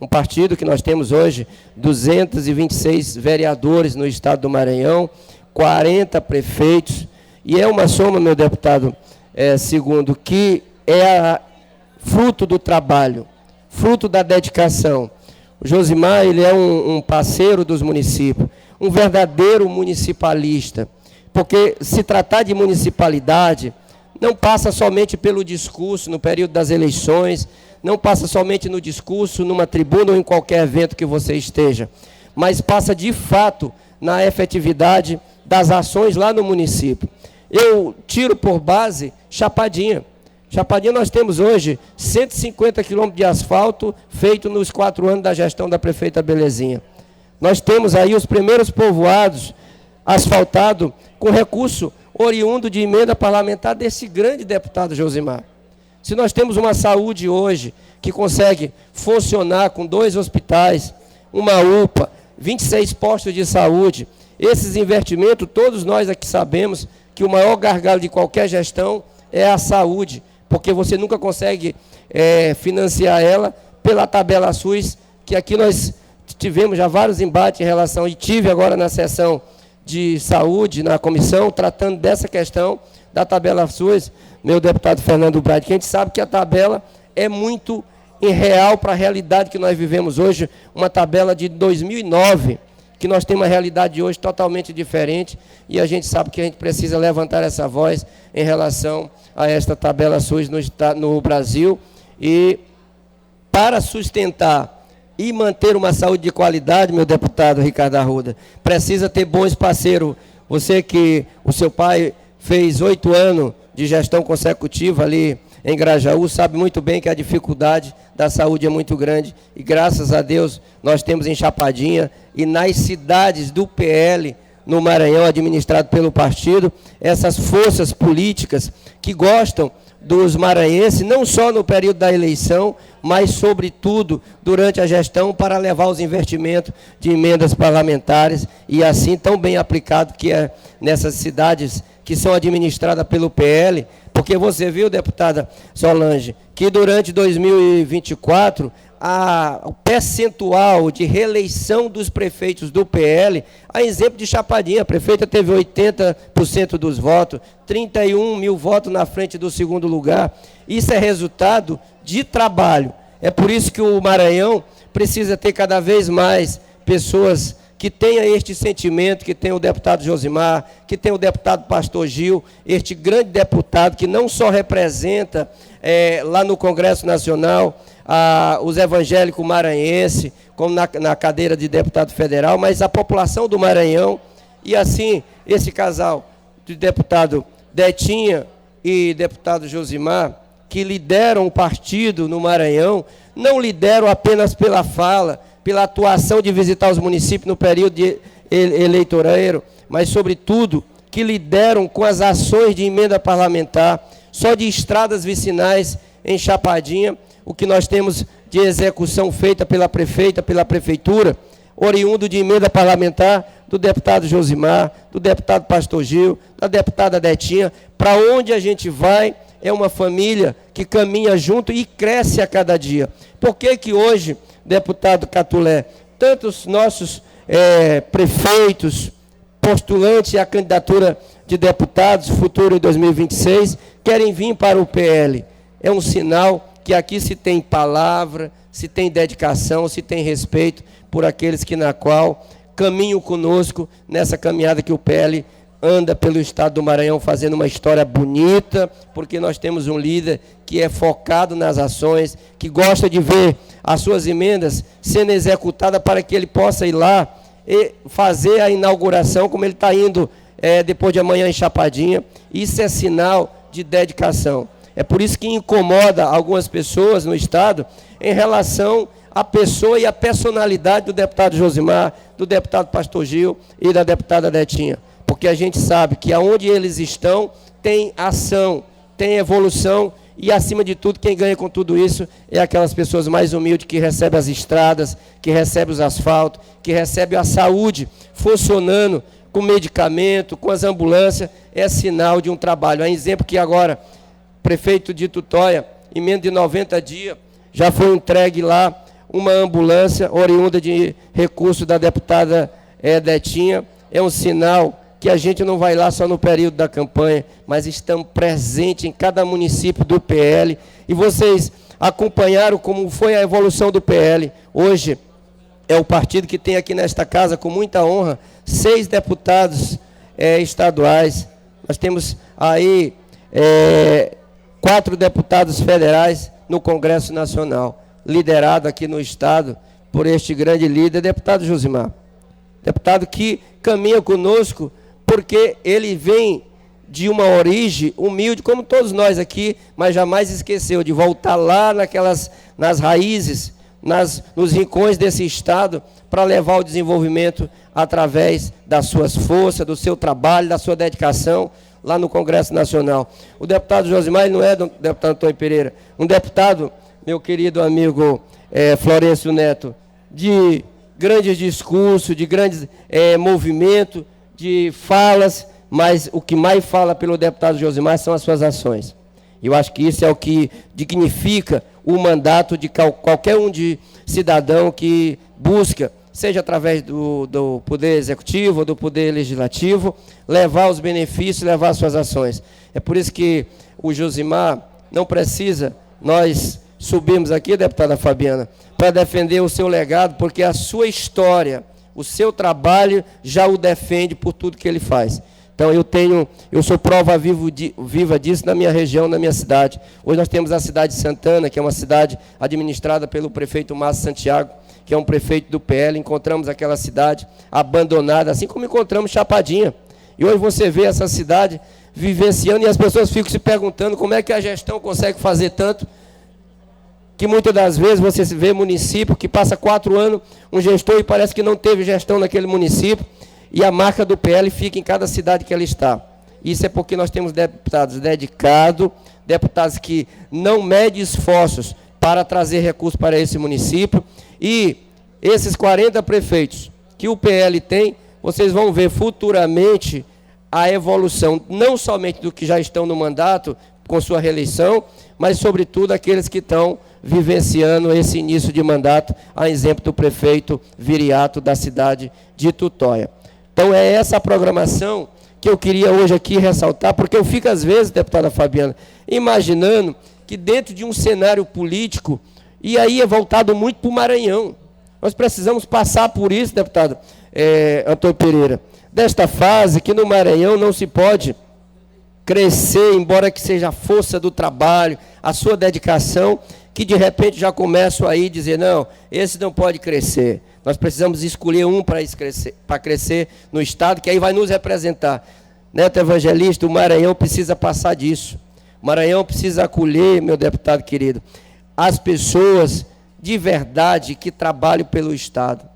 Um partido que nós temos hoje 226 vereadores no estado do Maranhão, 40 prefeitos, e é uma soma, meu deputado Segundo, que é fruto do trabalho, fruto da dedicação. O Josimar, ele é um parceiro dos municípios, um verdadeiro municipalista, porque se tratar de municipalidade, não passa somente pelo discurso no período das eleições, não passa somente no discurso, numa tribuna ou em qualquer evento que você esteja, mas passa de fato na efetividade das ações lá no município. Eu tiro por base Chapadinha. Chapadinha nós temos hoje 150 quilômetros de asfalto feito nos 4 anos da gestão da prefeita Belezinha. Nós temos aí os primeiros povoados asfaltados com recurso oriundo de emenda parlamentar desse grande deputado Josimar. Se nós temos uma saúde hoje que consegue funcionar com 2 hospitais, uma UPA, 26 postos de saúde, esses investimentos, todos nós aqui sabemos que o maior gargalo de qualquer gestão é a saúde, porque você nunca consegue financiar ela pela tabela SUS, que aqui nós tivemos já vários embates em relação, e tive agora na sessão de saúde, na comissão, tratando dessa questão da tabela SUS, meu deputado Fernando Brade, que a gente sabe que a tabela é muito irreal para a realidade que nós vivemos hoje, uma tabela de 2009, que nós temos uma realidade de hoje totalmente diferente, e a gente sabe que a gente precisa levantar essa voz em relação a esta tabela SUS no Brasil, e para sustentar e manter uma saúde de qualidade, meu deputado Ricardo Arruda, precisa ter bons parceiros. Você que o seu pai fez 8 anos de gestão consecutiva ali em Grajaú, sabe muito bem que a dificuldade da saúde é muito grande, e graças a Deus nós temos em Chapadinha e nas cidades do PL no Maranhão, administrado pelo partido, essas forças políticas que gostam dos maranhenses, não só no período da eleição, mas, sobretudo, durante a gestão, para levar os investimentos de emendas parlamentares, e assim tão bem aplicado que é nessas cidades que são administradas pelo PL, porque você viu, deputada Solange, que durante 2024, o percentual de reeleição dos prefeitos do PL, a exemplo de Chapadinha, a prefeita teve 80% dos votos, 31 mil votos na frente do segundo lugar. Isso é resultado de trabalho. É por isso que o Maranhão precisa ter cada vez mais pessoas que tenham este sentimento, que tem o deputado Josimar, que tem o deputado Pastor Gil, este grande deputado que não só representa lá no Congresso Nacional os evangélicos maranhenses, como na cadeira de deputado federal, mas a população do Maranhão, e assim, esse casal de deputado Detinha e deputado Josimar, que lideram o partido no Maranhão, não lideram apenas pela fala, pela atuação de visitar os municípios no período eleitoreiro, mas, sobretudo, que lideram com as ações de emenda parlamentar, só de estradas vicinais em Chapadinha, o que nós temos de execução feita pela prefeita, pela prefeitura, oriundo de emenda parlamentar do deputado Josimar, do deputado Pastor Gil, da deputada Detinha. Para onde a gente vai é uma família que caminha junto e cresce a cada dia. Por que que hoje, deputado Catulé, tantos nossos prefeitos, postulantes à candidatura de deputados futuro em 2026, querem vir para o PL? É um sinal que aqui se tem palavra, se tem dedicação, se tem respeito por aqueles que na qual caminham conosco nessa caminhada que o PL anda pelo estado do Maranhão fazendo uma história bonita, porque nós temos um líder que é focado nas ações, que gosta de ver as suas emendas sendo executadas para que ele possa ir lá e fazer a inauguração, como ele está indo depois de amanhã em Chapadinha. Isso é sinal de dedicação. É por isso que incomoda algumas pessoas no estado em relação à pessoa e à personalidade do deputado Josimar, do deputado Pastor Gil e da deputada Detinha. Porque a gente sabe que aonde eles estão tem ação, tem evolução, e acima de tudo quem ganha com tudo isso é aquelas pessoas mais humildes que recebem as estradas, que recebem os asfaltos, que recebem a saúde funcionando com medicamento, com as ambulâncias. É sinal de um trabalho. É um exemplo que agora prefeito de Tutóia, em menos de 90 dias, já foi entregue lá uma ambulância oriunda de recurso da deputada Detinha. É um sinal que a gente não vai lá só no período da campanha, mas estamos presentes em cada município do PL. E vocês acompanharam como foi a evolução do PL. Hoje é o partido que tem aqui nesta casa, com muita honra, 6 deputados estaduais. Nós temos aí 4 deputados federais no Congresso Nacional, liderado aqui no estado por este grande líder, deputado Josimar. Deputado que caminha conosco porque ele vem de uma origem humilde, como todos nós aqui, mas jamais esqueceu de voltar lá nas raízes, nos rincões desse estado, para levar o desenvolvimento através das suas forças, do seu trabalho, da sua dedicação, lá no Congresso Nacional. O deputado Josimar, ele não é deputado Antônio Pereira, um deputado, meu querido amigo Florencio Neto, de grandes discursos, de grandes movimentos, de falas, mas o que mais fala pelo deputado Josimar são as suas ações. E eu acho que isso é o que dignifica o mandato de qualquer um de cidadão que busca, seja através do Poder Executivo ou do Poder Legislativo, levar os benefícios, levar as suas ações. É por isso que o Josimar não precisa nós subirmos aqui, deputada Fabiana, para defender o seu legado, porque a sua história, o seu trabalho já o defende por tudo que ele faz. Então eu sou prova viva disso na minha região, na minha cidade. Hoje nós temos a cidade de Santana, que é uma cidade administrada pelo prefeito Márcio Santiago, que é um prefeito do PL. Encontramos aquela cidade abandonada, assim como encontramos Chapadinha. E hoje você vê essa cidade vivenciando e as pessoas ficam se perguntando como é que a gestão consegue fazer tanto, que muitas das vezes você vê município que passa 4 anos, um gestor e parece que não teve gestão naquele município, e a marca do PL fica em cada cidade que ela está. Isso é porque nós temos deputados dedicados, deputados que não medem esforços para trazer recursos para esse município, e esses 40 prefeitos que o PL tem, vocês vão ver futuramente a evolução, não somente do que já estão no mandato, com sua reeleição, mas, sobretudo, aqueles que estão vivenciando esse início de mandato, a exemplo do prefeito Viriato da cidade de Tutóia. Então, é essa a programação que eu queria hoje aqui ressaltar, porque eu fico, às vezes, deputada Fabiana, imaginando que dentro de um cenário político, e aí é voltado muito para o Maranhão. Nós precisamos passar por isso, deputado Antônio Pereira, desta fase que no Maranhão não se pode crescer, embora que seja a força do trabalho, a sua dedicação, que de repente já começam aí a dizer, não, esse não pode crescer. Nós precisamos escolher um para crescer no Estado, que aí vai nos representar. Neto Evangelista, o Maranhão precisa passar disso. O Maranhão precisa acolher, meu deputado querido, as pessoas de verdade que trabalham pelo Estado.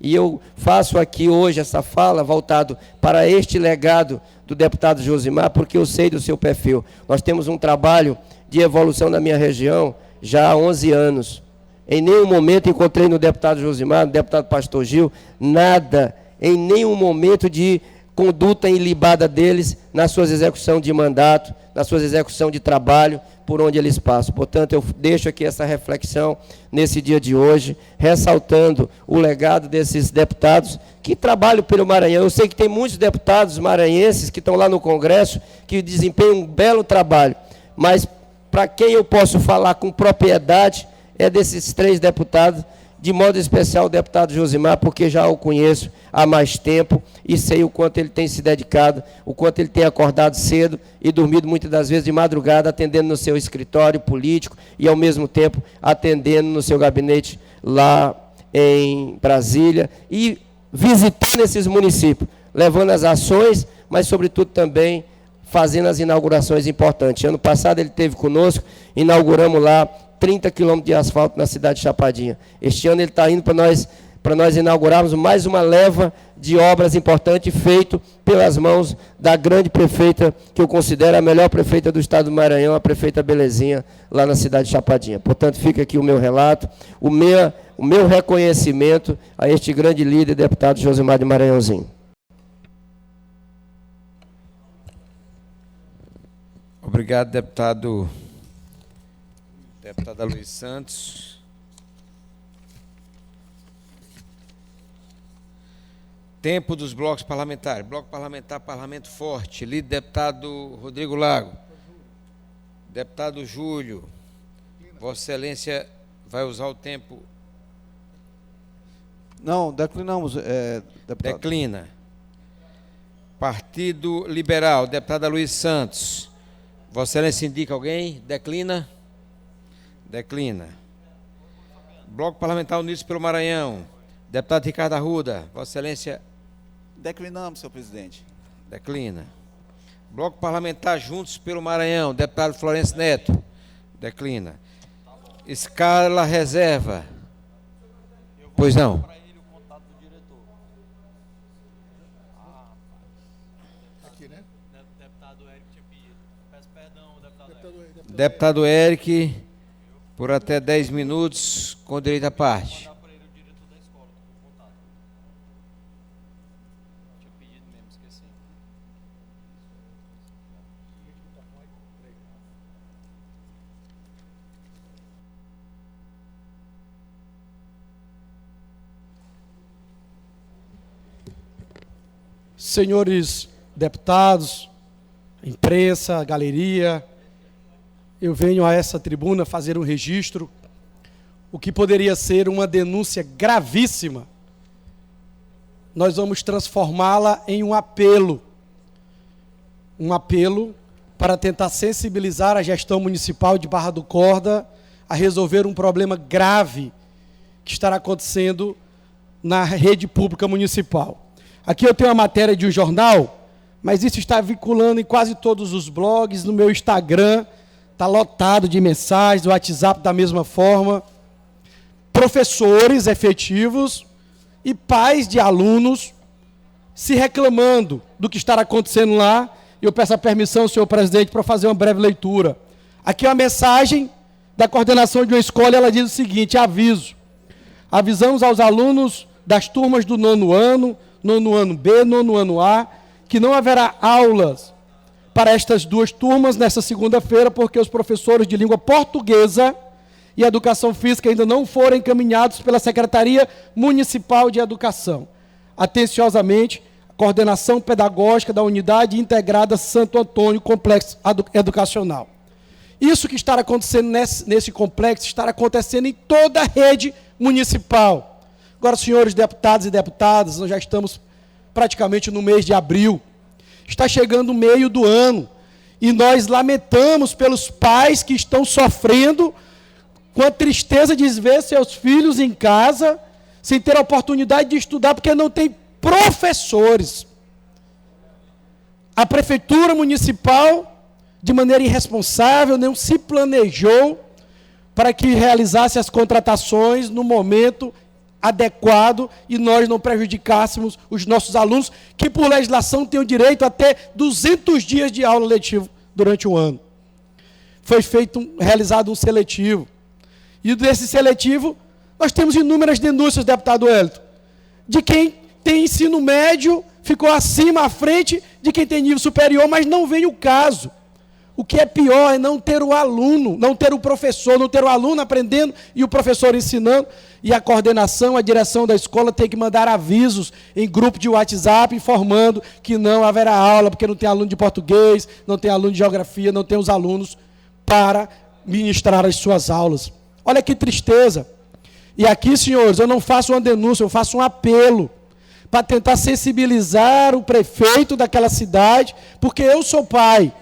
E eu faço aqui hoje essa fala voltado para este legado do deputado Josimar, porque eu sei do seu perfil. Nós temos um trabalho de evolução na minha região já há 11 anos. Em nenhum momento encontrei no deputado Josimar, no deputado Pastor Gil, nada, em nenhum momento de conduta ilibada deles nas suas execuções de mandato, nas suas execuções de trabalho, por onde eles passam. Portanto, eu deixo aqui essa reflexão nesse dia de hoje, ressaltando o legado desses deputados que trabalham pelo Maranhão. Eu sei que tem muitos deputados maranhenses que estão lá no Congresso, que desempenham um belo trabalho, mas para quem eu posso falar com propriedade é desses 3 deputados, de modo especial o deputado Josimar, porque já o conheço há mais tempo e sei o quanto ele tem se dedicado, o quanto ele tem acordado cedo e dormido muitas das vezes de madrugada, atendendo no seu escritório político e, ao mesmo tempo, atendendo no seu gabinete lá em Brasília e visitando esses municípios, levando as ações, mas, sobretudo, também fazendo as inaugurações importantes. Ano passado ele esteve conosco, inauguramos lá 30 quilômetros de asfalto na cidade de Chapadinha. Este ano ele está indo para nós inaugurarmos mais uma leva de obras importantes feito pelas mãos da grande prefeita, que eu considero a melhor prefeita do estado do Maranhão, a prefeita Belezinha, lá na cidade de Chapadinha. Portanto, fica aqui o meu relato, o meu reconhecimento a este grande líder, deputado Josimar de Maranhãozinho. Obrigado, deputada Luiz Santos. Tempo dos blocos parlamentares. Bloco parlamentar, Parlamento Forte. Líder, deputado Rodrigo Lago. Deputado Júlio. Vossa Excelência vai usar o tempo? Não, declinamos, deputado. Declina. Partido Liberal, deputada Luiz Santos. Vossa Excelência indica alguém? Declina? Declina. Bloco Parlamentar Unidos pelo Maranhão. Deputado Ricardo Arruda. Vossa Excelência. Declinamos, senhor presidente. Declina. Bloco Parlamentar Juntos pelo Maranhão. Deputado Florencio Neto. Declina. Escala reserva. Pois não. Deputado Eric, por até 10 minutos, com direito à parte. senhores deputados, imprensa, galeria, eu venho a essa tribuna fazer um registro, o que poderia ser uma denúncia gravíssima. Nós vamos transformá-la em um apelo para tentar sensibilizar a gestão municipal de Barra do Corda a resolver um problema grave que estará acontecendo na rede pública municipal. Aqui eu tenho a matéria de um jornal, mas isso está vinculando em quase todos os blogs, no meu Instagram, está lotado de mensagens, o WhatsApp da mesma forma. Professores efetivos e pais de alunos se reclamando do que está acontecendo lá. Eu peço a permissão, senhor presidente, para fazer uma breve leitura. Aqui é uma mensagem da coordenação de uma escola, ela diz o seguinte: aviso. Avisamos aos alunos das turmas do nono ano B, nono ano A, que não haverá aulas para estas duas turmas nesta segunda-feira, porque os professores de língua portuguesa e educação física ainda não foram encaminhados pela Secretaria Municipal de Educação. Atenciosamente, a coordenação pedagógica da Unidade Integrada Santo Antônio Complexo Educacional. Isso que está acontecendo nesse complexo está acontecendo em toda a rede municipal. Agora, senhores deputados e deputadas, nós já estamos praticamente no mês de abril. Está chegando o meio do ano e nós lamentamos pelos pais que estão sofrendo com a tristeza de ver seus filhos em casa, sem ter a oportunidade de estudar, porque não tem professores. A Prefeitura Municipal, de maneira irresponsável, não se planejou para que realizasse as contratações no momento adequado e nós não prejudicássemos os nossos alunos, que por legislação têm o direito a ter 200 dias de aula letiva durante o ano. Foi realizado um seletivo. E desse seletivo, nós temos inúmeras denúncias, deputado Wellington, de quem tem ensino médio, ficou acima, à frente de quem tem nível superior, mas não vem o caso. O que é pior é não ter o aluno, não ter o professor, não ter o aluno aprendendo e o professor ensinando. E a coordenação, a direção da escola tem que mandar avisos em grupo de WhatsApp informando que não haverá aula, porque não tem aluno de português, não tem aluno de geografia, não tem os alunos para ministrar as suas aulas. Olha que tristeza. E aqui, senhores, eu não faço uma denúncia, eu faço um apelo para tentar sensibilizar o prefeito daquela cidade, porque eu sou pai.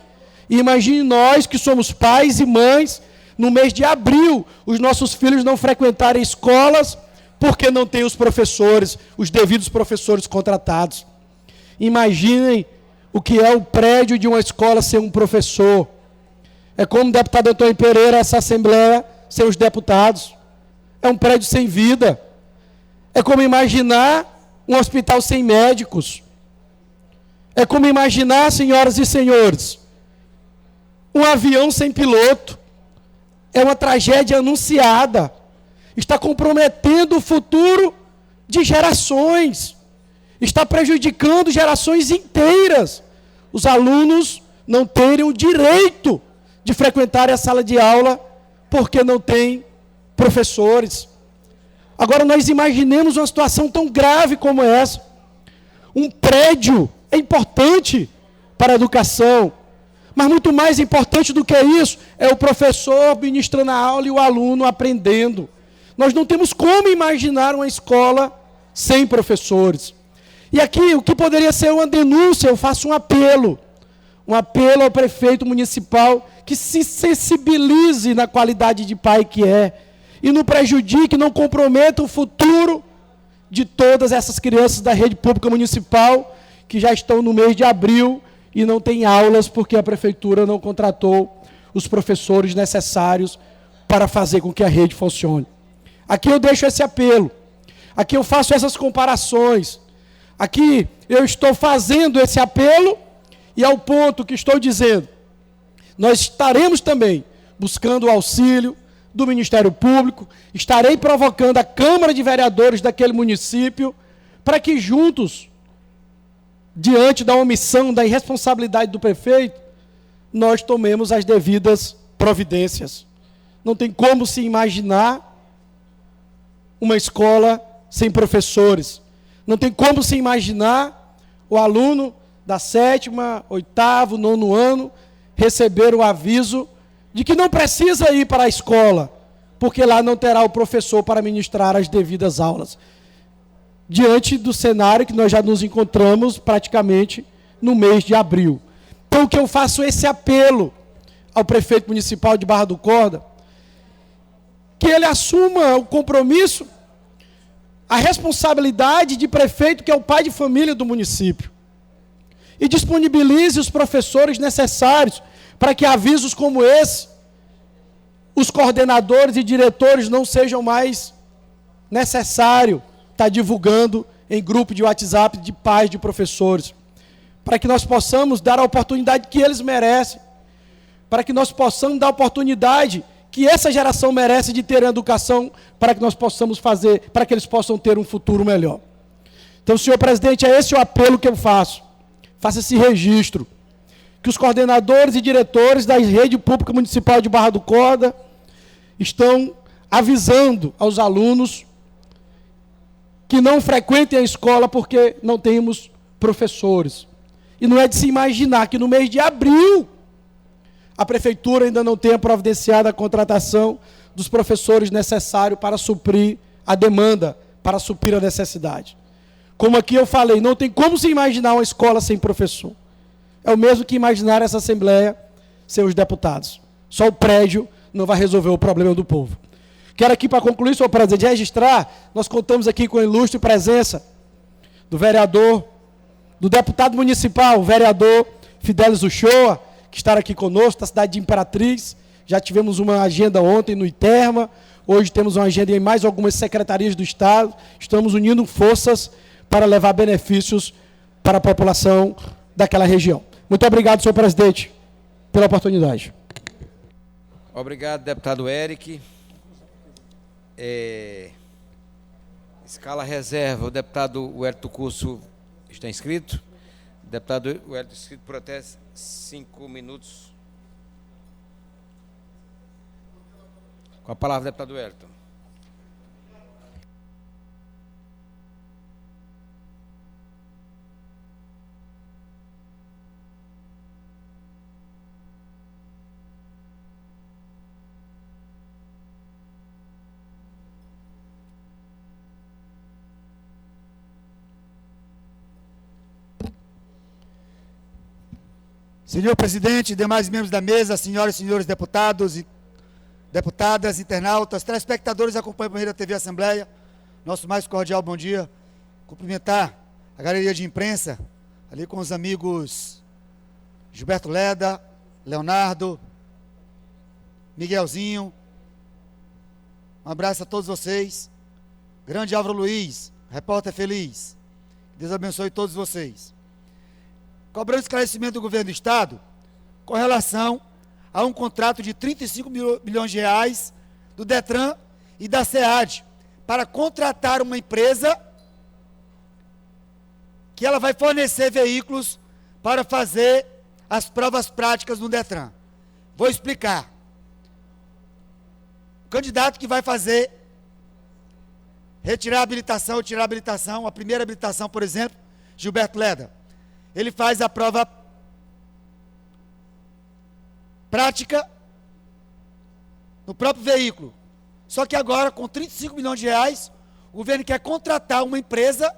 E imagine nós que somos pais e mães, no mês de abril, os nossos filhos não frequentarem escolas porque não tem os professores, os devidos professores contratados. Imaginem o que é o prédio de uma escola sem um professor. É como o deputado Antônio Pereira, essa Assembleia, sem os deputados. É um prédio sem vida. É como imaginar um hospital sem médicos. É como imaginar, senhoras e senhores, um avião sem piloto. É uma tragédia anunciada. Está comprometendo o futuro de gerações. Está prejudicando gerações inteiras. Os alunos não terem o direito de frequentar a sala de aula porque não tem professores. Agora nós imaginemos uma situação tão grave como essa. Um prédio é importante para a educação, mas muito mais importante do que isso é o professor ministrando a aula e o aluno aprendendo. Nós não temos como imaginar uma escola sem professores. E aqui, o que poderia ser uma denúncia, eu faço um apelo ao prefeito municipal que se sensibilize na qualidade de pai que é e não prejudique, não comprometa o futuro de todas essas crianças da rede pública municipal que já estão no mês de abril e não tem aulas porque a prefeitura não contratou os professores necessários para fazer com que a rede funcione. Aqui eu deixo esse apelo, aqui eu faço essas comparações, aqui eu estou fazendo esse apelo e ao ponto que estou dizendo, nós estaremos também buscando o auxílio do Ministério Público, estarei provocando a Câmara de Vereadores daquele município para que juntos, diante da omissão, da irresponsabilidade do prefeito, nós tomemos as devidas providências. Não tem como se imaginar uma escola sem professores. Não tem como se imaginar o aluno da 7ª, 8º, 9º ano receber o aviso de que não precisa ir para a escola, porque lá não terá o professor para ministrar as devidas aulas. Diante do cenário que nós já nos encontramos praticamente no mês de abril. Então, o que eu faço esse apelo ao prefeito municipal de Barra do Corda, que ele assuma o compromisso, a responsabilidade de prefeito, que é o pai de família do município, e disponibilize os professores necessários para que avisos como esse, os coordenadores e diretores não sejam mais necessário estar divulgando em grupo de WhatsApp de pais de professores, para que nós possamos dar a oportunidade que eles merecem, para que nós possamos dar a oportunidade que essa geração merece de ter educação, para que nós possamos fazer, para que eles possam ter um futuro melhor. Então, senhor presidente, é esse o apelo que eu faço. Faça esse registro, que os coordenadores e diretores da rede pública municipal de Barra do Corda estão avisando aos alunos que não frequentem a escola porque não temos professores. E não é de se imaginar que no mês de abril a prefeitura ainda não tenha providenciado a contratação dos professores necessários para suprir a demanda, para suprir a necessidade. Como aqui eu falei, não tem como se imaginar uma escola sem professor. É o mesmo que imaginar essa Assembleia sem os deputados. Só o prédio não vai resolver o problema do povo. Quero aqui, para concluir, senhor presidente, registrar, nós contamos aqui com a ilustre presença do vereador, do deputado municipal, o vereador Fidelis Uchoa, que está aqui conosco, da cidade de Imperatriz. Já tivemos uma agenda ontem no ITERMA, hoje temos uma agenda em mais algumas secretarias do Estado. Estamos unindo forças para levar benefícios para a população daquela região. Muito obrigado, senhor presidente, pela oportunidade. Obrigado, deputado Eric. Escala reserva, o deputado Wellington Curso está inscrito. Deputado Wellington, inscrito por até 5 minutos. Com a palavra, deputado Wellington. Senhor presidente, demais membros da mesa, senhoras e senhores deputados e deputadas, internautas, telespectadores que acompanham por meio da TV Assembleia, nosso mais cordial bom dia. Cumprimentar a galeria de imprensa, ali com os amigos Gilberto Leda, Leonardo, Miguelzinho. Um abraço a todos vocês. Grande Álvaro Luiz, repórter feliz. Deus abençoe todos vocês. Cobrando esclarecimento do governo do Estado com relação a um contrato de 35 milhões de reais do DETRAN e da SEAD para contratar uma empresa que ela vai fornecer veículos para fazer as provas práticas no DETRAN. Vou explicar. O candidato que vai fazer retirar a habilitação ou tirar a habilitação, a primeira habilitação, por exemplo, Gilberto Leda, ele faz a prova prática no próprio veículo. Só que agora, com 35 milhões de reais, o governo quer contratar uma empresa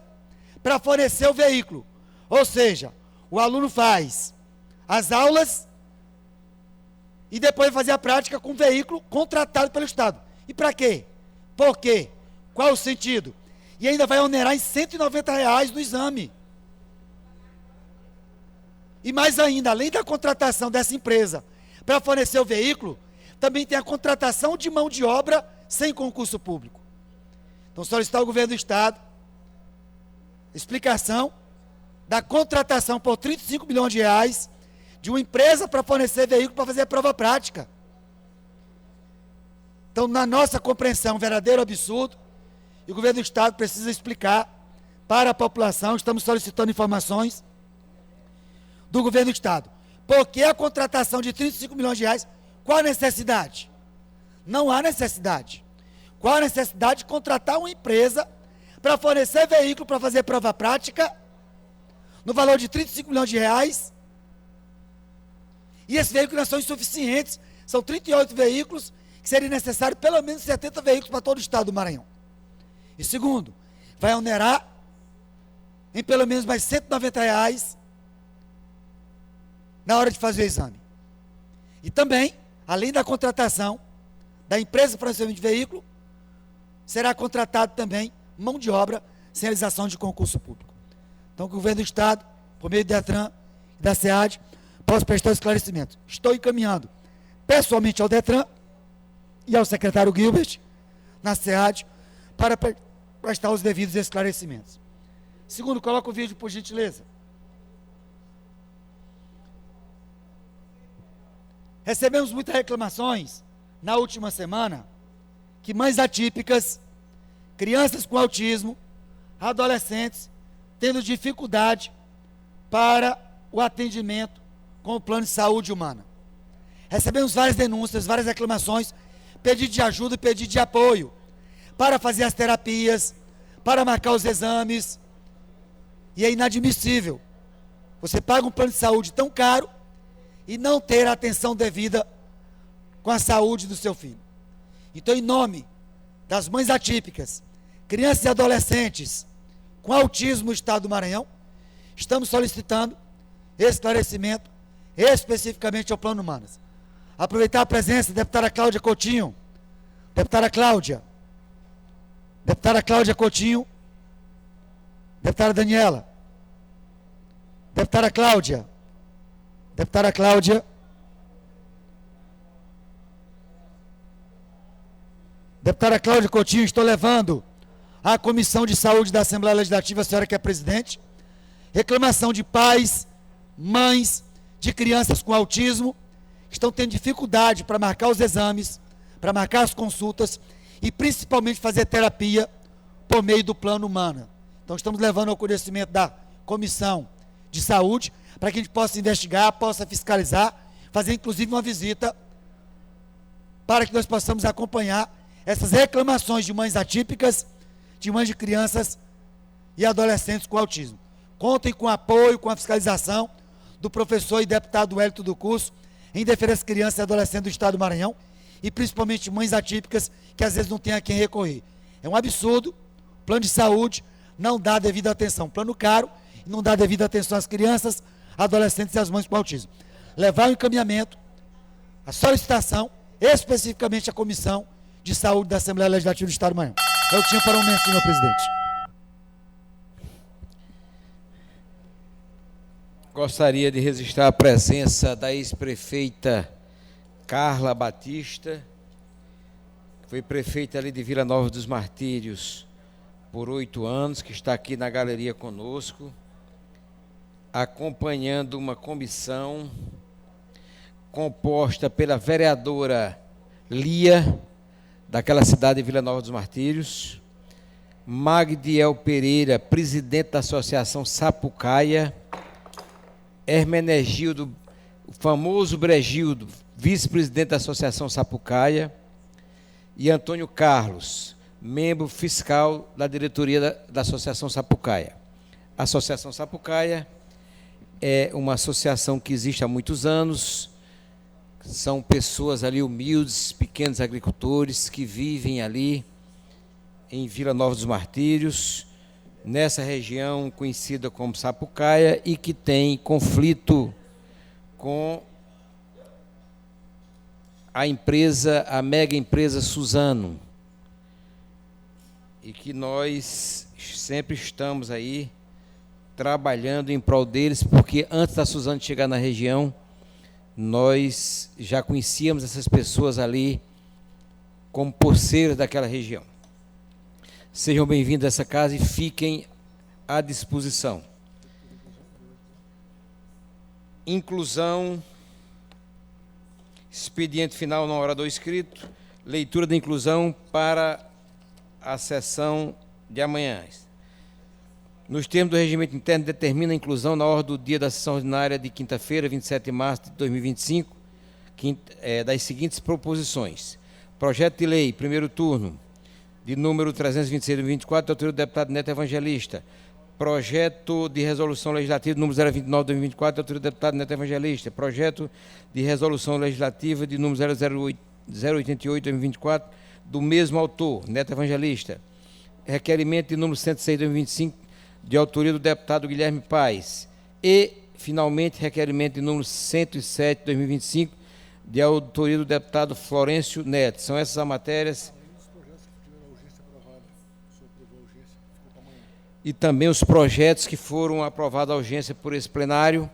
para fornecer o veículo. Ou seja, o aluno faz as aulas e depois vai fazer a prática com o veículo contratado pelo Estado. E para quê? Por quê? Qual o sentido? E ainda vai onerar em R$190 no exame. E mais ainda, além da contratação dessa empresa para fornecer o veículo, também tem a contratação de mão de obra sem concurso público. Então, solicitar ao governo do Estado explicação da contratação por 35 milhões de reais de uma empresa para fornecer veículo para fazer a prova prática. Então, na nossa compreensão, um verdadeiro absurdo, e o governo do Estado precisa explicar para a população. Estamos solicitando informações do governo do Estado. Por que a contratação de 35 milhões de reais? Qual a necessidade? Não há necessidade. Qual a necessidade de contratar uma empresa para fornecer veículo para fazer prova prática no valor de 35 milhões de reais. E esses veículos não são insuficientes. São 38 veículos, que seria necessário pelo menos 70 veículos para todo o estado do Maranhão. E segundo, vai onerar em pelo menos mais R$190 na hora de fazer o exame. E também, além da contratação da empresa de fornecimento de veículo, será contratado também mão de obra sem realização de concurso público. Então, o governo do estado, por meio do DETRAN e da SEAD, posso prestar esclarecimento. Estou encaminhando pessoalmente ao DETRAN e ao secretário Gilbert, na SEAD, para prestar os devidos esclarecimentos. Segundo, coloca o vídeo, por gentileza. Recebemos muitas reclamações na última semana que mães atípicas, crianças com autismo, adolescentes, tendo dificuldade para o atendimento com o plano de saúde humana. Recebemos várias denúncias, várias reclamações, pedido de ajuda e pedido de apoio para fazer as terapias, para marcar os exames. E é inadmissível você paga um plano de saúde tão caro e não ter a atenção devida com a saúde do seu filho. Então, em nome das mães atípicas, crianças e adolescentes com autismo no estado do Maranhão, estamos solicitando esclarecimento especificamente ao Plano Humanas. Aproveitar a presença da deputada Cláudia Coutinho, deputada Cláudia Coutinho, deputada Daniela, deputada Cláudia, deputada Cláudia Coutinho, estou levando à Comissão de Saúde da Assembleia Legislativa, a senhora que é presidente, reclamação de pais, mães, de crianças com autismo, que estão tendo dificuldade para marcar os exames, para marcar as consultas e principalmente fazer terapia por meio do Plano Humana. Então estamos levando ao conhecimento da Comissão de Saúde para que a gente possa investigar, possa fiscalizar, fazer inclusive uma visita para que nós possamos acompanhar essas reclamações de mães atípicas, de mães de crianças e adolescentes com autismo. Contem com o apoio, com a fiscalização do professor e deputado Wellington do Curso, em defesa das crianças e adolescentes do estado do Maranhão, e principalmente mães atípicas que às vezes não têm a quem recorrer. É um absurdo, o plano de saúde não dá devida atenção, plano caro, e não dá devida atenção às crianças, adolescentes e às mães com autismo. Levar o encaminhamento, a solicitação, especificamente à Comissão de Saúde da Assembleia Legislativa do estado do Maranhão. Eu tinha para um momento, senhor presidente. Gostaria de registrar a presença da ex-prefeita Carla Batista, que foi prefeita ali de Vila Nova dos Martírios por 8 anos, que está aqui na galeria conosco, acompanhando uma comissão composta pela vereadora Lia, daquela cidade de Vila Nova dos Martírios, Magdiel Pereira, presidente da Associação Sapucaia, Hermenegildo, o famoso Bregildo, vice-presidente da Associação Sapucaia, e Antônio Carlos, membro fiscal da diretoria da Associação Sapucaia. A Associação Sapucaia é uma associação que existe há muitos anos, são pessoas ali humildes, pequenos agricultores que vivem ali em Vila Nova dos Martírios, nessa região conhecida como Sapucaia, e que tem conflito com a empresa, a mega empresa Suzano, e que nós sempre estamos aí trabalhando em prol deles, porque antes da Suzano chegar na região, nós já conhecíamos essas pessoas ali como porceiros daquela região. Sejam bem-vindos a essa casa e fiquem à disposição. Inclusão, expediente final no orador escrito, leitura da inclusão para a sessão de amanhã. Nos termos do regimento interno, determina a inclusão na ordem do dia da sessão ordinária de quinta-feira, 27 de março de 2025, das seguintes proposições. Projeto de lei, primeiro turno, de número 326 de 24, de autoria do deputado Neto Evangelista, Projeto de resolução legislativa número 029 de 2024, de autoria do deputado Neto Evangelista. Projeto de resolução legislativa de número 088 de 2024, do mesmo autor, Neto Evangelista. Requerimento de número 106 de 2025, de autoria do deputado Guilherme Paes. E, finalmente, requerimento de número 107 de 2025, de autoria do deputado Florencio Neto. São essas as matérias. E também os projetos que foram aprovados à urgência por esse plenário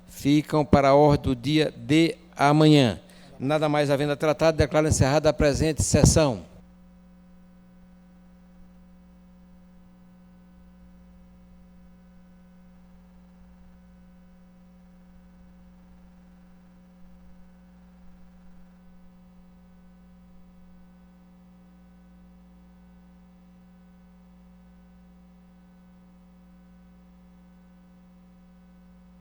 ficam para a ordem do dia de amanhã. Nada mais havendo tratado, declaro encerrada a presente sessão.